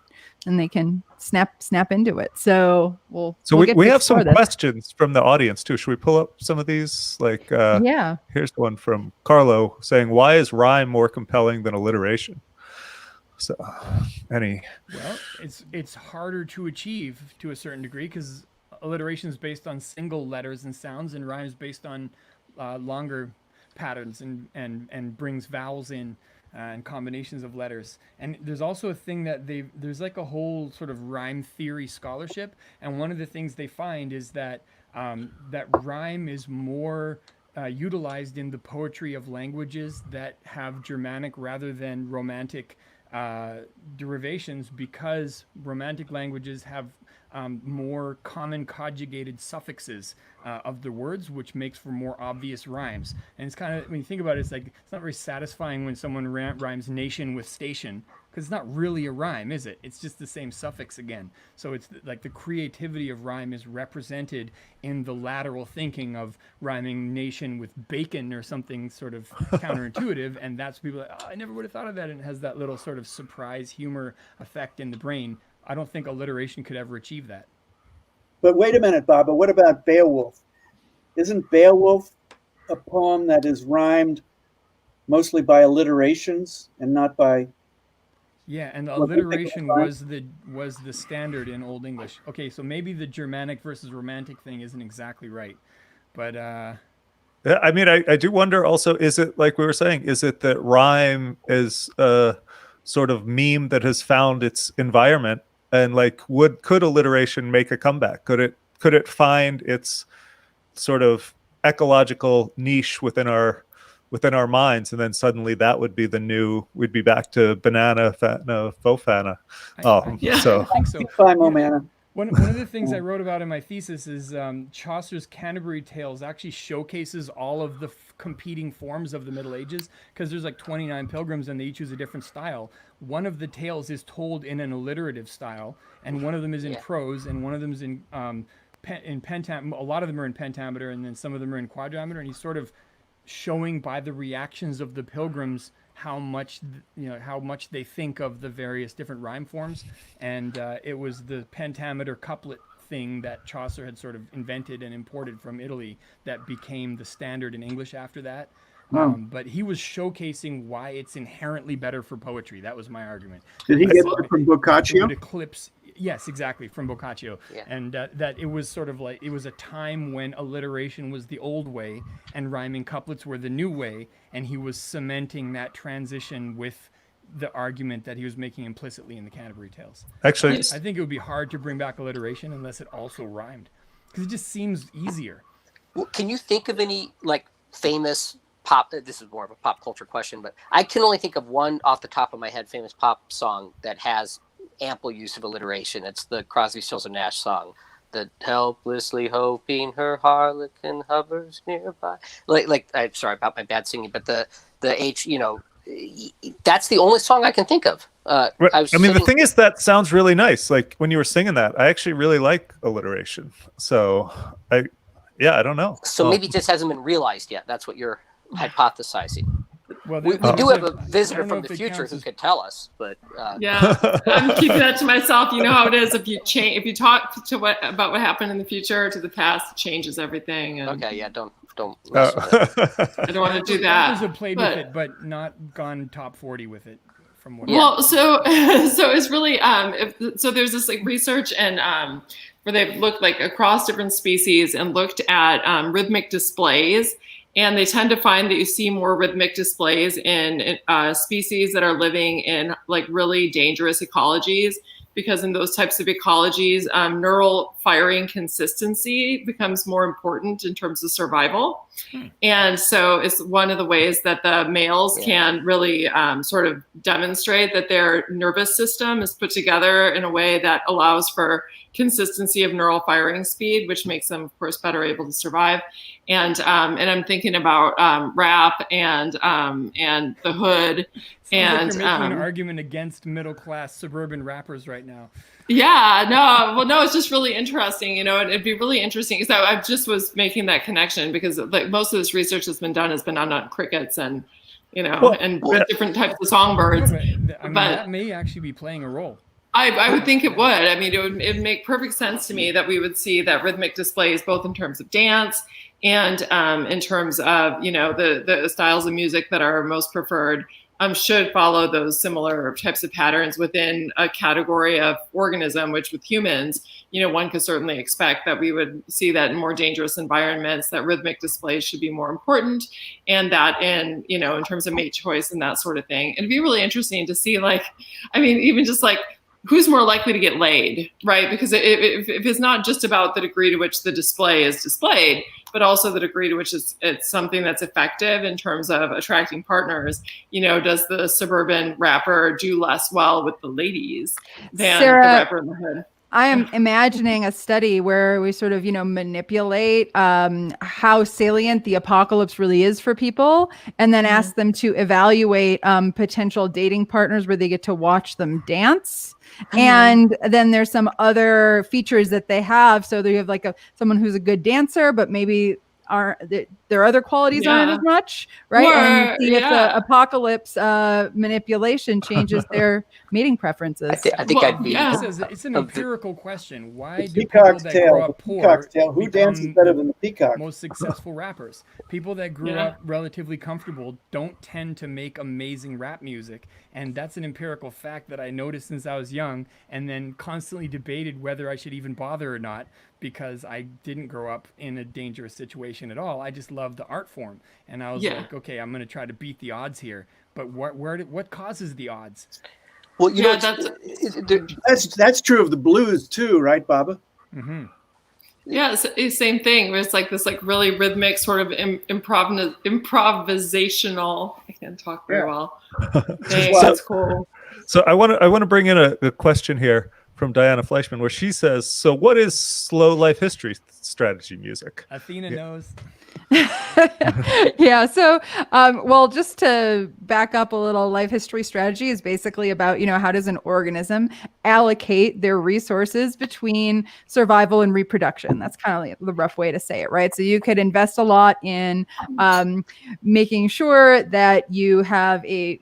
then they can snap into it. So we have some questions from the audience too. Should we pull up some of these? Like, here's the one from Carlo saying, "Why is rhyme more compelling than alliteration?" So, well, it's harder to achieve to a certain degree because alliteration is based on single letters and sounds, and rhyme is based on longer patterns and brings vowels in and combinations of letters. And there's also a thing that there's like a whole sort of rhyme theory scholarship, and one of the things they find is that that rhyme is more utilized in the poetry of languages that have Germanic rather than Romantic derivations, because Romantic languages have more common conjugated suffixes of the words, which makes for more obvious rhymes. And it's kind of, when you think about it, it's like, it's not very satisfying when someone rhymes nation with station, because it's not really a rhyme, is it? It's just the same suffix again. So it's like the creativity of rhyme is represented in the lateral thinking of rhyming nation with bacon or something sort of counterintuitive, and that's people like, oh, I never would have thought of that, and it has that little sort of surprise humor effect in the brain. I don't think alliteration could ever achieve that. But wait a minute, Baba, what about Beowulf? Isn't Beowulf a poem that is rhymed mostly by alliterations and not by... Yeah, and the alliteration was the standard in Old English. Okay, so maybe the Germanic versus Romantic thing isn't exactly right, but I mean, I do wonder also, is it, like we were saying, is it that rhyme is a sort of meme that has found its environment, and like could alliteration make a comeback? Could it find its sort of ecological niche within our minds, and then suddenly that would be the new, we'd be back to banana, fatna, fofana. I think so. One of the things I wrote about in my thesis is Chaucer's Canterbury Tales actually showcases all of the competing forms of the Middle Ages, because there's like 29 pilgrims and they each use a different style. One of the tales is told in an alliterative style, and one of them is in prose, and one of them is in pentameter. A lot of them are in pentameter, and then some of them are in quadrimeter, and he's sort of showing by the reactions of the pilgrims how much they think of the various different rhyme forms. And it was the pentameter couplet thing that Chaucer had sort of invented and imported from Italy that became the standard in English after that. But he was showcasing why it's inherently better for poetry. That was my argument. Did he get that from It Boccaccio? would eclipse, yes, exactly, from Boccaccio. Yeah. And that it was sort of like, it was a time when alliteration was the old way and rhyming couplets were the new way. And he was cementing that transition with the argument that he was making implicitly in the Canterbury Tales. Actually, I think it would be hard to bring back alliteration unless it also rhymed, because it just seems easier. Well, can you think of any like famous pop? This is more of a pop culture question, but I can only think of one off the top of my head famous pop song that has ample use of alliteration. It's the Crosby, Stills and Nash song, "The helplessly hoping her harlequin hovers nearby." Like I'm sorry about my bad singing, but the H, that's the only song I can think of. The thing is, that sounds really nice. Like when you were singing that, I actually really like alliteration. So I don't know. So maybe it just hasn't been realized yet. That's what you're hypothesizing. Well, We do have a visitor from the future who could tell us, but yeah, I'm keeping that to myself. You know how it is. If you talk to about what happened in the future to the past, it changes everything. And okay, yeah, don't mess with it. I don't want to do that. Others have played with it, but not gone top 40 with it. From what Well, so it's really so there's this like research and where they've looked like across different species and looked at rhythmic displays. And they tend to find that you see more rhythmic displays in species that are living in like really dangerous ecologies, because in those types of ecologies, neural firing consistency becomes more important in terms of survival. And so it's one of the ways that the males can really sort of demonstrate that their nervous system is put together in a way that allows for consistency of neural firing speed, which makes them, of course, better able to survive. And I'm thinking about rap and the Hood. And like you're making an argument against middle-class suburban rappers right now. Yeah, no, it's just really interesting. It'd be really interesting because I just was making that connection because like most of this research that's been done has been on crickets and different types of songbirds. But that may actually be playing a role. I would think it would. I mean, it'd make perfect sense to me that we would see that rhythmic displays both in terms of dance and in terms of the styles of music that are most preferred. Should follow those similar types of patterns within a category of organism, which with humans, one could certainly expect that we would see that in more dangerous environments, that rhythmic displays should be more important. And that in terms of mate choice and that sort of thing. It'd be really interesting to see even just like, who's more likely to get laid, right? Because if it's not just about the degree to which the display is displayed, but also the degree to which it's something that's effective in terms of attracting partners, does the suburban rapper do less well with the ladies than Sarah, the rapper in the hood? I am imagining a study where we sort of, manipulate how salient the apocalypse really is for people, and then ask them to evaluate potential dating partners where they get to watch them dance. And then there's some other features that they have. So they have like someone who's a good dancer, but maybe their other qualities aren't as much, right? And see if the apocalypse manipulation changes their mating preferences. I think I'd be. It's an empirical question. Why do peacock's people that tail, grow up peacock's tail. poor Who dances better than the peacock? most successful rappers? People that grew up relatively comfortable don't tend to make amazing rap music, and that's an empirical fact that I noticed since I was young, and then constantly debated whether I should even bother or not, because I didn't grow up in a dangerous situation at all. I just loved the art form, and I was like, okay, I'm going to try to beat the odds here. But what causes the odds? Well, that's true of the blues too, right, Baba? Mm-hmm. Yeah, it's the same thing. It's like this like really rhythmic sort of improvisational. I can't talk very well. That's cool. So I want to bring in a question here from Diana Fleischman, where she says, so what is slow life history strategy music? Athena knows. Yeah. So, well, just to back up a little, life history strategy is basically about, how does an organism allocate their resources between survival and reproduction? That's kind of like the rough way to say it, right? So you could invest a lot in making sure that you have a,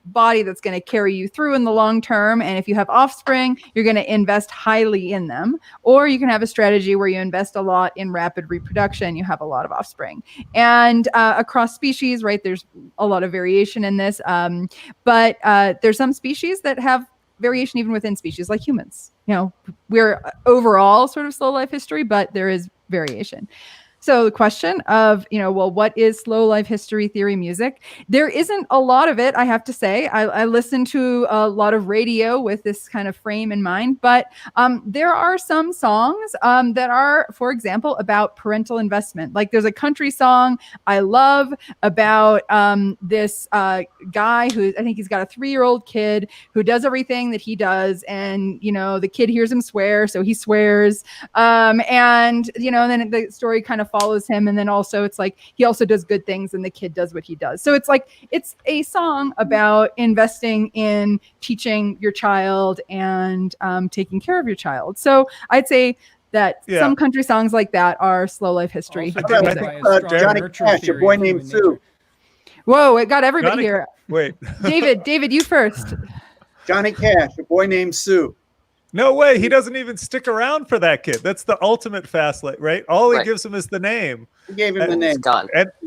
body that's going to carry you through in the long term. And if you have offspring, you're going to invest highly in them. Or you can have a strategy where you invest a lot in rapid reproduction. You have a lot of offspring. And across species, right, there's a lot of variation in this. But there's some species that have variation even within species, like humans. You know, we're overall sort of slow life history, but there is variation. So the question of, you know, well, what is slow life history theory music? There isn't a lot of it, I have to say. I listen to a lot of radio with this kind of frame in mind, but there are some songs that are, for example, about parental investment. Like there's a country song I love about this guy who, I think he's got a 3-year-old kid who does everything that he does. And, you know, the kid hears him swear, so he swears. And, you know, then the story kind of follows him, and then also it's like he also does good things and the kid does what he does. So it's like it's a song about investing in teaching your child and taking care of your child. So I'd say that some country songs like that are slow life history. Johnny Cash, A Boy Named Sue. Whoa, it got everybody here. Wait. David, you first. Johnny Cash, A Boy Named Sue. No way. He doesn't even stick around for that kid. That's the ultimate fast life, right? All he gives him is the name. He gave him the name.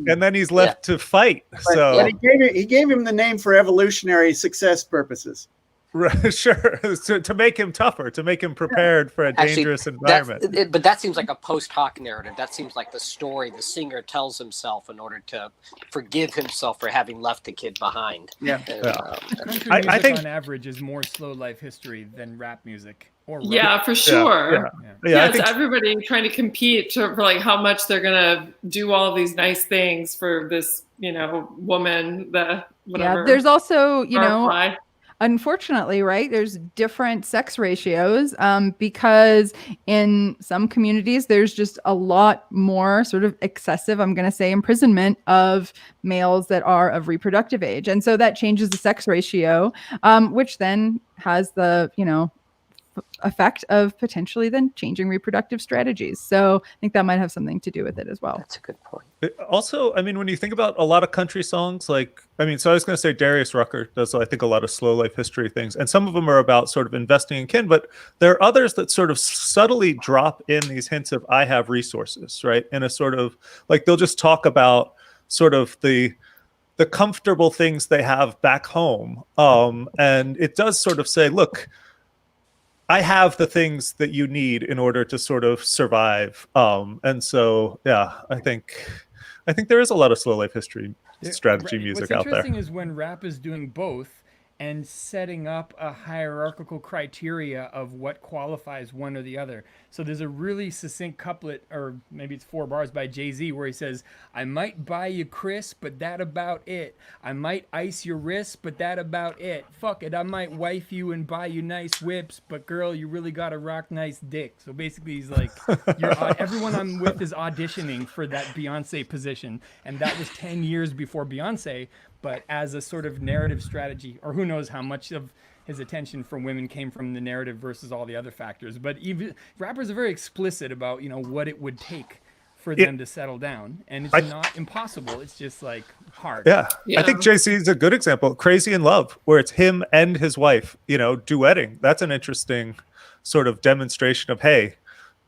And then he's left to fight. But he gave him the name for evolutionary success purposes. Right, sure. To make him tougher, to make him prepared for a dangerous environment. But that seems like a post hoc narrative. That seems like the story the singer tells himself in order to forgive himself for having left the kid behind. Yeah. Country music I think on average is more slow life history than rap music. Or rap. Yeah, for sure. Yeah, it's everybody trying to compete for like how much they're gonna do all these nice things for this, you know, woman. Whatever. Yeah, there's also, you know. Unfortunately, right, there's different sex ratios because in some communities, there's just a lot more sort of excessive, I'm going to say, imprisonment of males that are of reproductive age. And so that changes the sex ratio, which then has the, you know, effect of potentially then changing reproductive strategies. So I think that might have something to do with it as well. That's a good point. Also, I mean, when you think about a lot of country songs, like, I mean, so I was going to say Darius Rucker does, I think, a lot of slow life history things. And some of them are about sort of investing in kin, but there are others that sort of subtly drop in these hints of, I have resources, right? In a sort of, like, they'll just talk about sort of the comfortable things they have back home. And it does sort of say, look, I have the things that you need in order to sort of survive. And so, yeah, I think there is a lot of slow life history strategy music out there. What's interesting is when rap is doing both and setting up a hierarchical criteria of what qualifies one or the other. So there's a really succinct couplet, or maybe it's 4 bars by Jay-Z, where he says, I might buy you Chris, but that about it. I might ice your wrist, but that about it. Fuck it, I might wife you and buy you nice whips, but girl, you really gotta rock nice dick. So basically he's like, everyone I'm with is auditioning for that Beyonce position. And that was 10 years before Beyonce, but as a sort of narrative strategy, or who knows how much of his attention from women came from the narrative versus all the other factors. But even rappers are very explicit about, you know, what it would take for them to settle down. And it's not impossible. It's just like hard. Yeah. I think Jay-Z is a good example. Crazy in Love, where it's him and his wife, you know, duetting. That's an interesting sort of demonstration of, hey,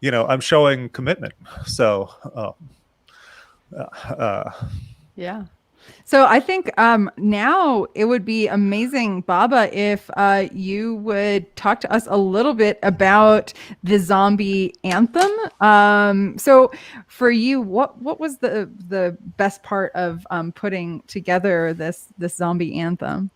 you know, I'm showing commitment. So, yeah. So I think now it would be amazing, Baba, if you would talk to us a little bit about the zombie anthem. So for you, what was the best part of putting together this zombie anthem?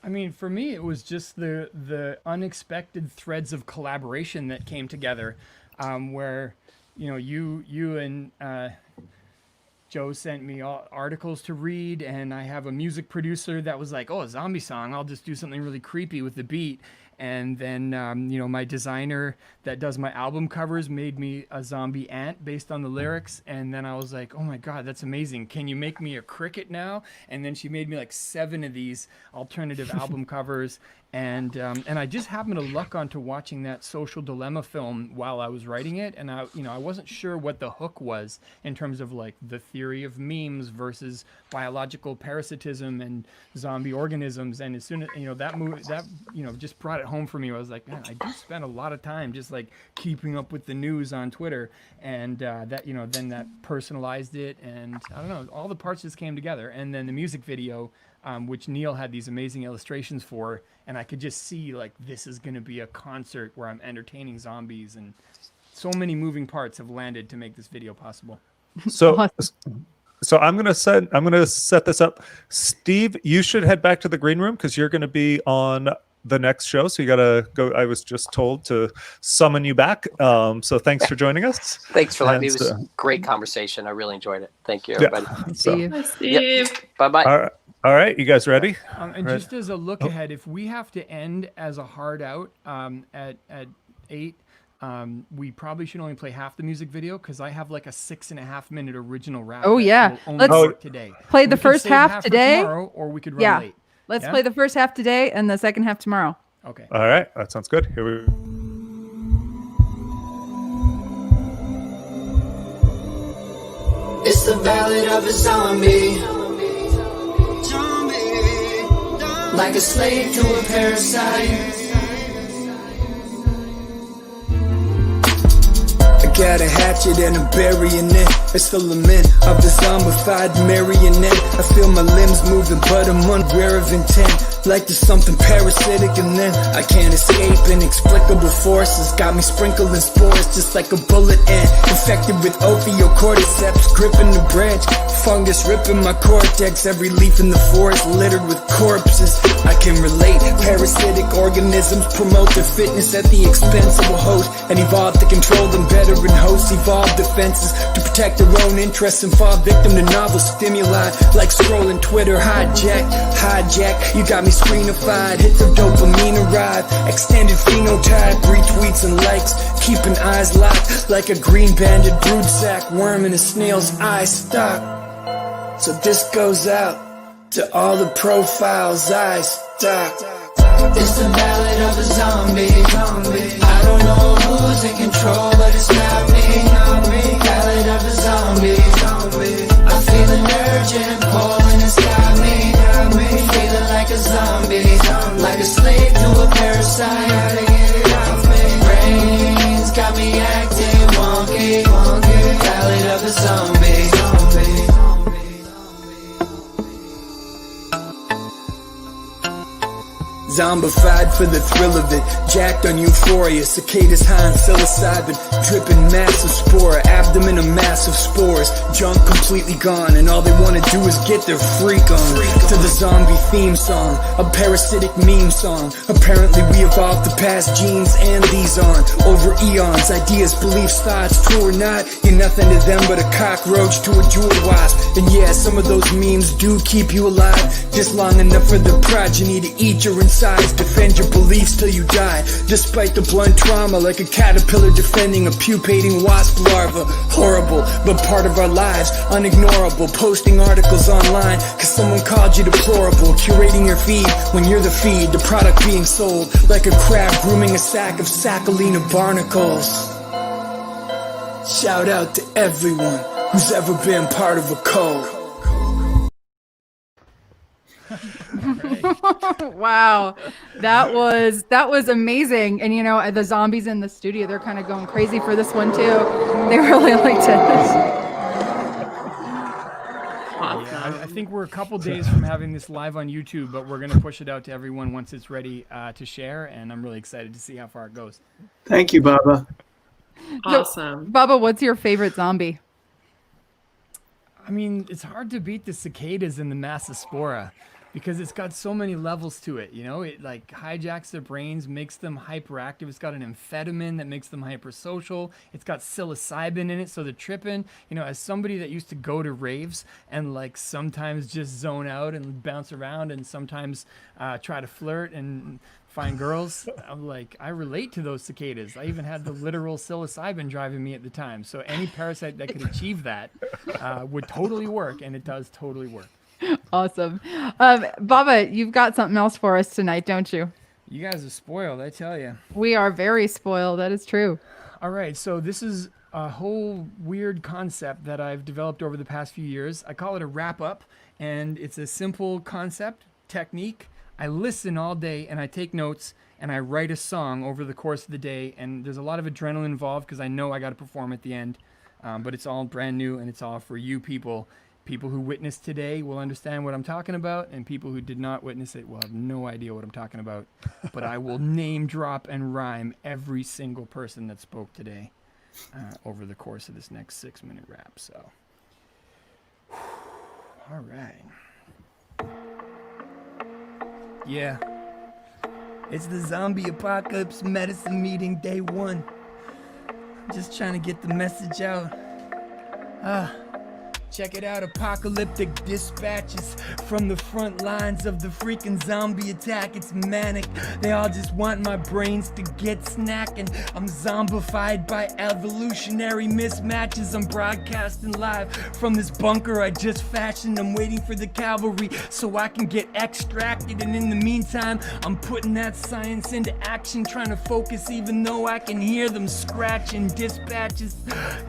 I mean, for me, it was just the unexpected threads of collaboration that came together, where, you know, you and Joe sent me articles to read, and I have a music producer that was like, oh, a zombie song, I'll just do something really creepy with the beat. And then, my designer that does my album covers made me a zombie ant based on the lyrics. And then I was like, oh my God, that's amazing. Can you make me a cricket now? And then she made me like 7 of these alternative album covers. And I just happened to luck onto watching that Social Dilemma film while I was writing it. And I wasn't sure what the hook was in terms of like the theory of memes versus biological parasitism and zombie organisms. And as soon as, that movie, just brought it home for me. I was like, man, I do spend a lot of time just like keeping up with the news on Twitter. And then that personalized it. And I don't know, all the parts just came together. And then the music video, which Neil had these amazing illustrations for, and I could just see like this is going to be a concert where I'm entertaining zombies, and so many moving parts have landed to make this video possible. So I'm gonna set this up. Steve, you should head back to the green room because you're gonna be on the next show. So you gotta go. I was just told to summon you back. So thanks for joining us. Thanks for letting me. It was a great conversation. I really enjoyed it. Thank you, everybody. Bye, Steve. Bye-bye. All right, you guys ready? And just as a look ahead, if we have to end as a hard out at 8, we probably should only play half the music video because I have like a 6.5-minute original rap. Oh, yeah. Let's work today. Play the first half today, or we could run late. Let's play the first half today and the second half tomorrow. Okay. All right, that sounds good. Here we go. It's the ballad of a zombie. Like a slave to a parasite. I got a hatchet and I'm burying it. It's the lament of the zombified marionette. I feel my limbs moving but I'm unaware of intent. Like there's something parasitic in them. I can't escape inexplicable forces. Got me sprinkling spores just like a bullet ant. Infected with ophiocordyceps, gripping the branch. Fungus ripping my cortex. Every leaf in the forest littered with corpses. I can relate. Parasitic organisms promote their fitness at the expense of a host and evolve to control them better than hosts. Evolve defenses to protect their own interests and fall victim to novel stimuli like scrolling Twitter. Hijack. You got me screenified. Hits of dopamine arrive. Extended phenotype. Retweets and likes. Keeping eyes locked like a green banded brood sack worm in a snail's eye stalk. So this goes out to all the profiles I stalk. It's the ballad of a zombie. I don't know who's in control, but it's not me. Ballad of a zombie. I'm feeling urgent, pulling, it's got me. Feeling like a zombie, like a slave to a parasite. Gotta get it off me. Brains got me acting wonky. Ballad of a zombie. Zombified for the thrill of it, jacked on euphoria, cicadas high on psilocybin, dripping massive spore, abdomen a mass of spores, junk completely gone, and all they wanna do is get their freak on. To the zombie theme song, a parasitic meme song. Apparently we evolved to pass genes and these on over eons. Ideas, beliefs, thoughts, true or not, you're nothing to them but a cockroach to a jewel wasp. And yeah, some of those memes do keep you alive, just long enough for the progeny to eat your inside. Defend your beliefs till you die, despite the blunt trauma, like a caterpillar defending a pupating wasp larva. Horrible, but part of our lives, unignorable. Posting articles online cause someone called you deplorable. Curating your feed when you're the feed, the product being sold, like a crab grooming a sack of Sacchalina barnacles. Shout out to everyone who's ever been part of a cult. Wow, that was amazing. And the zombies in the studio, they're kind of going crazy for this one too. They really liked it. I think we're a couple days from having this live on YouTube, but we're going to push it out to everyone once it's ready to share, and I'm really excited to see how far it goes. Thank you, Baba. Awesome. So, Baba, what's your favorite zombie? I mean, it's hard to beat the cicadas and the Massospora. because it's got so many levels to it. You know, it like hijacks their brains, makes them hyperactive. It's got an amphetamine that makes them hypersocial. It's got psilocybin in it, so they're tripping. You know, as somebody that used to go to raves and like sometimes just zone out and bounce around and sometimes try to flirt and find girls, I'm like, I relate to those cicadas. I even had the literal psilocybin driving me at the time. So any parasite that could achieve that would totally work, and it does totally work. Awesome. Baba, you've got something else for us tonight, don't you? You guys are spoiled, I tell you. We are very spoiled. That is true. All right, so this is a whole weird concept that I've developed over the past few years. I call it a wrap-up, and it's a simple concept, technique. I listen all day, and I take notes, and I write a song over the course of the day, and there's a lot of adrenaline involved because I know I got to perform at the end, but it's all brand new, and it's all for you people. People who witnessed today will understand what I'm talking about, and people who did not witness it will have no idea what I'm talking about. But I will name drop and rhyme every single person that spoke today over the course of this next 6-minute rap. So, all right. Yeah. It's the zombie apocalypse medicine meeting day 1. Just trying to get the message out. Check it out, apocalyptic dispatches from the front lines of the freaking zombie attack. It's manic. They all just want my brains to get snacking. I'm zombified by evolutionary mismatches. I'm broadcasting live from this bunker I just fashioned. I'm waiting for the cavalry so I can get extracted. And in the meantime, I'm putting that science into action, trying to focus even though I can hear them scratching dispatches.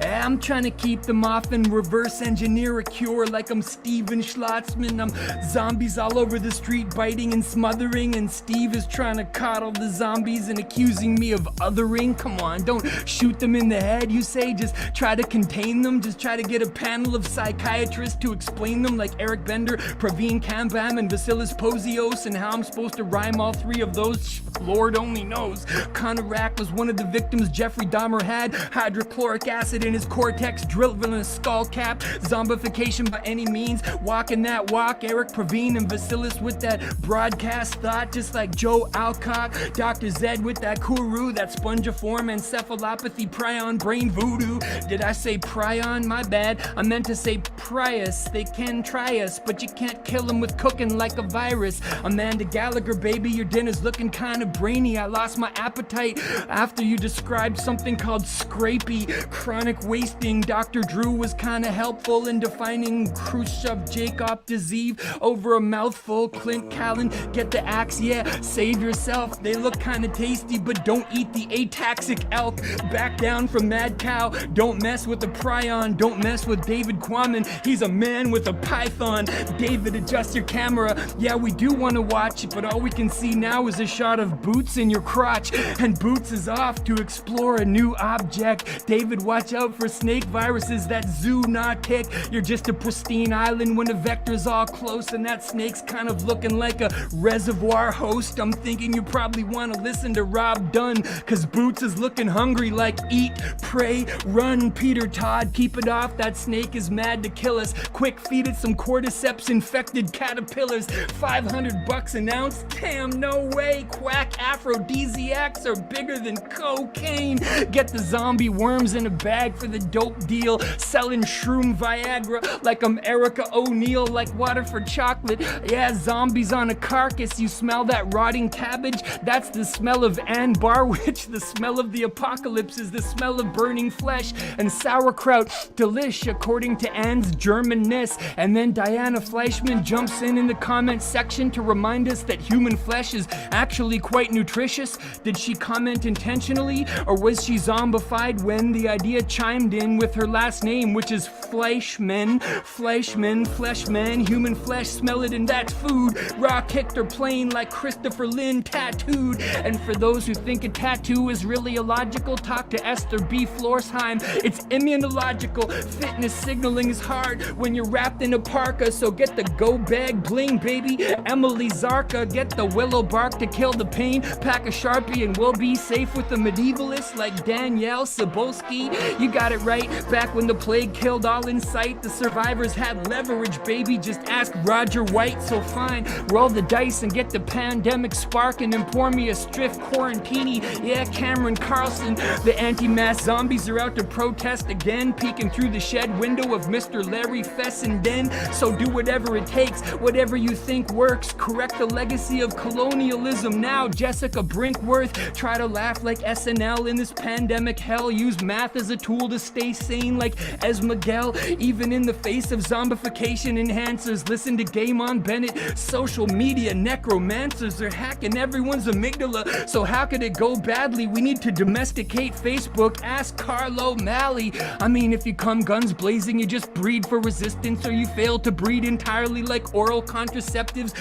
I'm trying to keep them off and reverse engineer a cure like I'm Steven Schlozman. I'm zombies all over the street biting and smothering, and Steve is trying to coddle the zombies and accusing me of othering. Come on, don't shoot them in the head, you say, just try to contain them, just try to get a panel of psychiatrists to explain them like Eric Bender, Praveen Kambam, and Vasilis Posios, and how I'm supposed to rhyme all 3 of those, Lord only knows. Conorak was one of the victims Jeffrey Dahmer had, hydrochloric acid in his cortex, drilled in his skull cap, zombification by any means, walking that walk, Eric Praveen and Vasilis with that broadcast thought, just like Joe Alcock, Dr. Zed with that kuru, that spongiform encephalopathy, prion brain voodoo. Did I say prion? My bad. I meant to say prius. They can try us, but you can't kill them with cooking like a virus. Amanda Gallagher, baby, your dinner's looking kind of brainy. I lost my appetite after you described something called scrapey, chronic wasting. Dr. Drew was kind of helpful in defining Khrushchev Jacob disease over a mouthful. Clint Callan, get the axe, yeah, save yourself. They look kind of tasty, but don't eat the ataxic elk. Back down from Mad Cow, don't mess with the prion, don't mess with David Quammen. He's a man with a python. David, adjust your camera. Yeah, we do want to watch it, but all we can see now is a shot of Boots in your crotch, and Boots is off to explore a new object. David, watch out for snake viruses, that zoonotic. You're just a pristine island when a vector's all close and that snake's kind of looking like a reservoir host. I'm thinking you probably want to listen to Rob Dunn, cause Boots is looking hungry like eat, pray, run. Peter Todd, keep it off, that snake is mad to kill us. Quick, feed it some cordyceps infected caterpillars. $500 an ounce? Damn, no way. Quack aphrodisiacs are bigger than cocaine. Get the zombie worms in a bag for the dope deal. Selling shroom Viagra like I'm Erica O'Neill, like water for chocolate. Yeah, zombies on a carcass. You smell that rotting cabbage? That's the smell of Ann Barwich. The smell of the apocalypse is the smell of burning flesh and sauerkraut. Delish, according to Ann's Germanness. And then Diana Fleischman jumps in the comment section to remind us that human flesh is actually quite nutritious. Did she comment intentionally, or was she zombified when the idea chimed in with her last name, which is Fleischman? Fleischman, fleshman, human flesh, smell it and that's food. Raw kicked or plain like Christopher Lynn tattooed. And for those who think a tattoo is really illogical, talk to Esther B. Florsheim. It's immunological. Fitness signaling is hard when you're wrapped in a parka, so get the go bag bling, baby. Emily Zarka, get the willow bark to kill the pain. Pack a Sharpie and we'll be safe with the medievalists like Danielle Sobolski. You got it right, back when the plague killed all in sight. fight. The survivors had leverage, baby. Just ask Roger White. So fine, roll the dice and get the pandemic sparking and pour me a striff quarantini. Yeah, Cameron Carlson. The anti-mask zombies are out to protest again, peeking through the shed window of Mr. Larry Fessenden. So do whatever it takes, whatever you think works. Correct the legacy of colonialism now. Jessica Brinkworth, try to laugh like SNL in this pandemic hell. Use math as a tool to stay sane like Es Miguel. Even in the face of zombification enhancers, listen to Damon Bennett. Social media necromancers are hacking everyone's amygdala. So how could it go badly? We need to domesticate Facebook. Ask Carlo Malley. I mean, if you come guns blazing, you just breed for resistance, or you fail to breed entirely like oral contraceptives.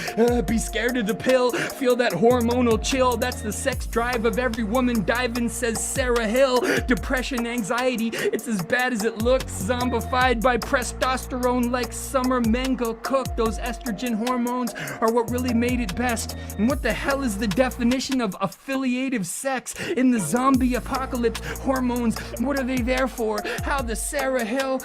Be scared of the pill. Feel that hormonal chill. That's the sex drive of every woman diving, says Sarah Hill. Depression, anxiety, it's as bad as it looks. Zombified by testosterone like summer mango cook. Those estrogen hormones are what really made it best. And what the hell is the definition of affiliative sex in the zombie apocalypse? Hormones, what are they there for? How the Sarah Hill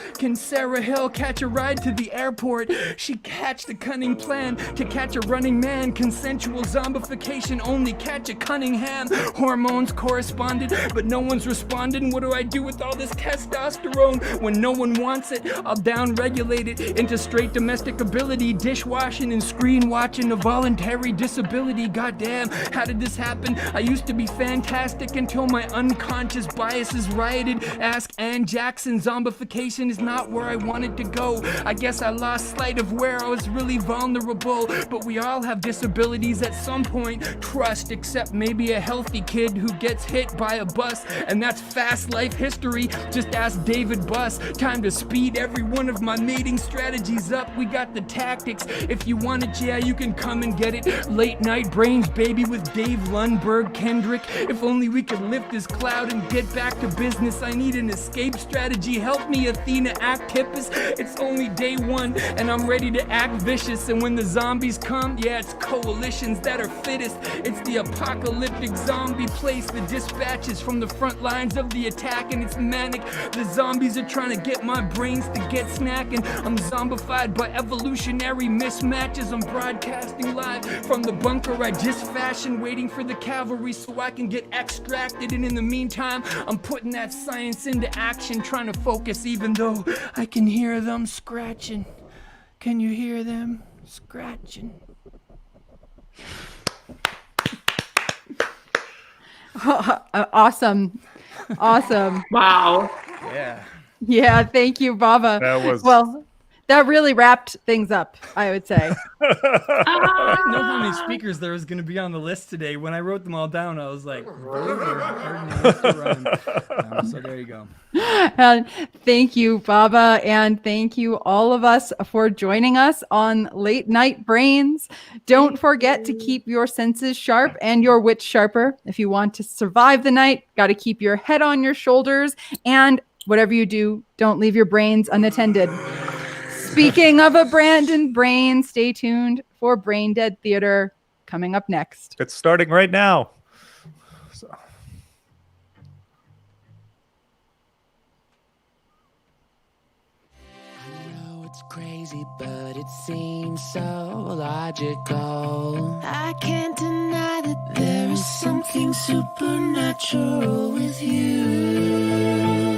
catch a ride to the airport? She hatched a cunning plan to catch a running man. Consensual zombification, only catch a Cunningham. Hormones corresponded, but no one's responding. What do I do with all this testosterone when no one wants it? I'll down-regulate it into straight domestic ability. Dishwashing and screen watching, a voluntary disability. Goddamn, how did this happen? I used to be fantastic until my unconscious biases rioted. Ask Ann Jackson. Zombification is not where I wanted to go. I guess I lost sight of where I was really vulnerable. But we all have disabilities at some point. Trust, except maybe a healthy kid who gets hit by a bus, and that's fast life history. Just ask David Buss. Time to speed every one of my mating strategies up. We got the tactics. If you want it, yeah, you can come and get it. Late night brains, baby, with Dave Lundberg Kendrick. If only we could lift this cloud and get back to business. I need an escape strategy. Help me, Athena Actippus. It's only day one, and I'm ready to act vicious. And when the zombies come, yeah, it's coalitions that are fittest. It's the apocalyptic zombie place. The dispatches from the front lines of the attack, and it's manic. The zombies are trying to get my brains to get snacking. I'm zombified by evolutionary mismatches. I'm broadcasting live from the bunker I just fashioned, waiting for the cavalry so I can get extracted. And in the meantime, I'm putting that science into action, trying to focus even though I can hear them scratching. Can you hear them scratching? Awesome. Wow. Yeah, thank you, Baba. Well, that really wrapped things up, I would say. I didn't know how many speakers there was going to be on the list today. When I wrote them all down, I was like, so there you go. And thank you, Baba, and thank you all of us for joining us on Late Night Brains. Don't forget to keep your senses sharp and your wits sharper. If you want to survive the night, got to keep your head on your shoulders, and whatever you do, don't leave your brains unattended. Speaking of abandoned brain, stay tuned for Brain Dead Theater coming up next. It's starting right now. So. I know it's crazy, but it seems so logical. I can't deny that there is something supernatural with you.